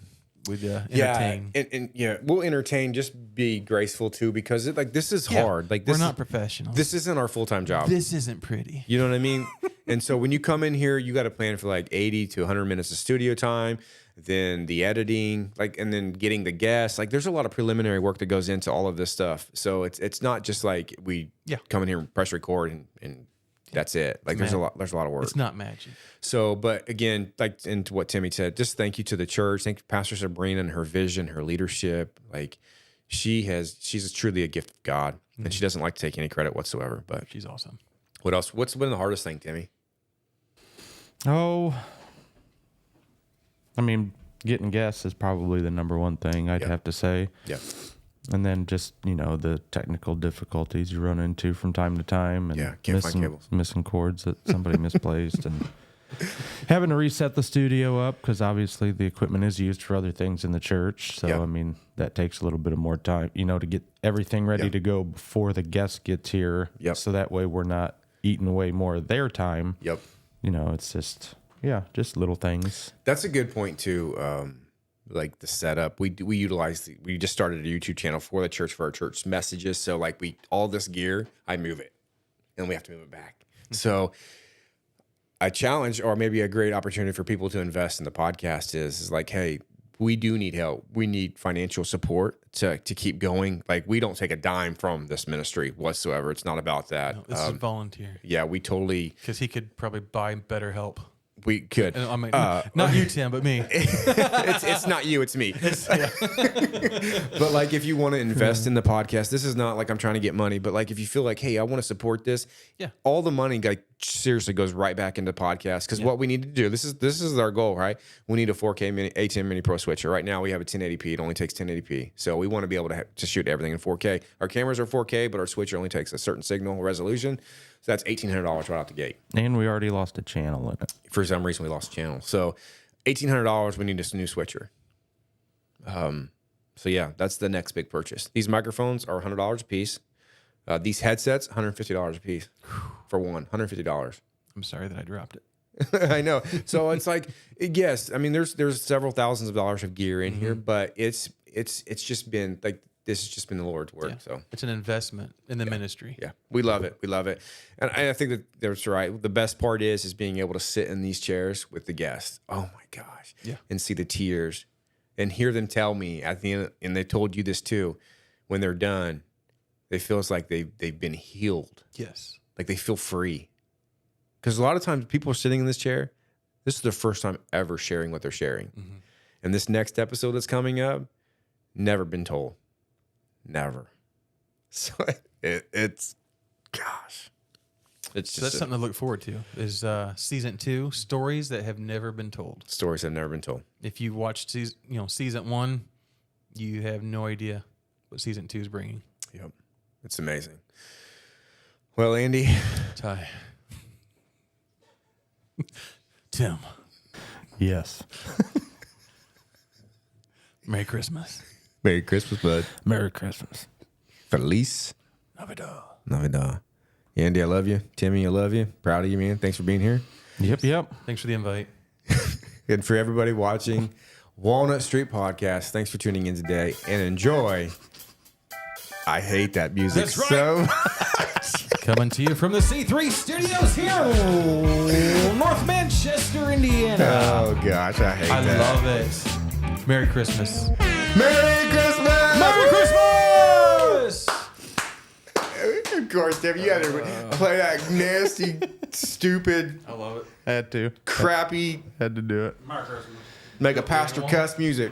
would entertain. And we'll entertain. Just be graceful too, because this is hard. Like this we're not professionals. This isn't our full-time job. This isn't pretty. You know what I mean? And so when you come in here, you got to plan for like 80 to 100 minutes of studio time, then the editing, and then getting the guests. Like there's a lot of preliminary work that goes into all of this stuff. So it's not just like we come in here and press record and that's it. Like there's a lot of work. It's not magic. So, but again, like into what Timmy said, just thank you to the church. Thank you, Pastor Sabrina, and her vision, her leadership. Like she's truly a gift of God, and she doesn't like to take any credit whatsoever. But she's awesome. What else? What's been the hardest thing, Timmy? Oh, I mean, getting guests is probably the number one thing I'd have to say. Yeah. And then just, the technical difficulties you run into from time to time. And can't find cables. Missing cords that somebody misplaced. And having to reset the studio up because obviously the equipment is used for other things in the church. So, I mean, that takes a little bit of more time, to get everything ready to go before the guest gets here. Yep. So that way we're not eating away more of their time. Yep. It's just little things. That's a good point too. Like the setup, we just started a YouTube channel for the church, for our church messages. So like all this gear, I move it and we have to move it back. So a challenge, or maybe a great opportunity for people to invest in the podcast is like, hey, we do need help. We need financial support to keep going. Like we don't take a dime from this ministry whatsoever. It's not about that. No, this is volunteer. Yeah, we totally. Because he could probably buy better help. We could. I mean, not you, Tim, but me. It's not you, it's me. But like, if you want to invest in the podcast, this is not like I'm trying to get money, but like, if you feel like, hey, I want to support this, all the money like seriously goes right back into podcasts. Because what we need to do, this is our goal, right? We need a 4K ATEM Mini Pro switcher. Right now we have a 1080p. It only takes 1080p. So we want to be able to shoot everything in 4K. Our cameras are 4K, but our switcher only takes a certain signal resolution. So that's $1,800 right out the gate. And we already lost a channel in it. For some reason, we lost a channel. So $1,800, we need a new switcher. So yeah, that's the next big purchase. These microphones are $100 a piece. These headsets, $150 a piece for one, $150. I'm sorry that I dropped it. I know. So it's like, yes, I mean, there's several thousands of dollars of gear in here, but it's just been like, this has just been the Lord's work. So it's an investment in the ministry. Yeah, we love it. We love it, and I think that that's right. The best part is being able to sit in these chairs with the guests. Oh my gosh, and see the tears, and hear them tell me at the end. And they told you this too. When they're done, it feels like they've been healed. Yes, like they feel free. Because a lot of times people are sitting in this chair. This is their first time ever sharing what they're sharing, and this next episode that's coming up, never been told. Never. So it's It's So that's something to look forward to. Is season 2, stories that have never been told. stories have never been told. If you watched season 1, you have no idea what season 2 is bringing. Yep, it's amazing. Well, Andy, Ty, Tim, Yes. Merry Christmas. Merry Christmas, bud. Merry Christmas. Feliz Navidad. Navidad. Andy, I love you. Timmy, I love you. Proud of you, man. Thanks for being here. Yep. Thanks for the invite. And for everybody watching Walnut Street Podcast, thanks for tuning in today and enjoy. I hate that music That's right. so Coming to you from the C3 Studios here in North Manchester, Indiana. Oh gosh, I hate I that. love it. Merry Christmas. Merry Christmas! Merry Christmas! Of course, Tim, you had to play that nasty, stupid, I love it. Had to. crappy, Had to do it. Merry Christmas. make a pastor cuss music.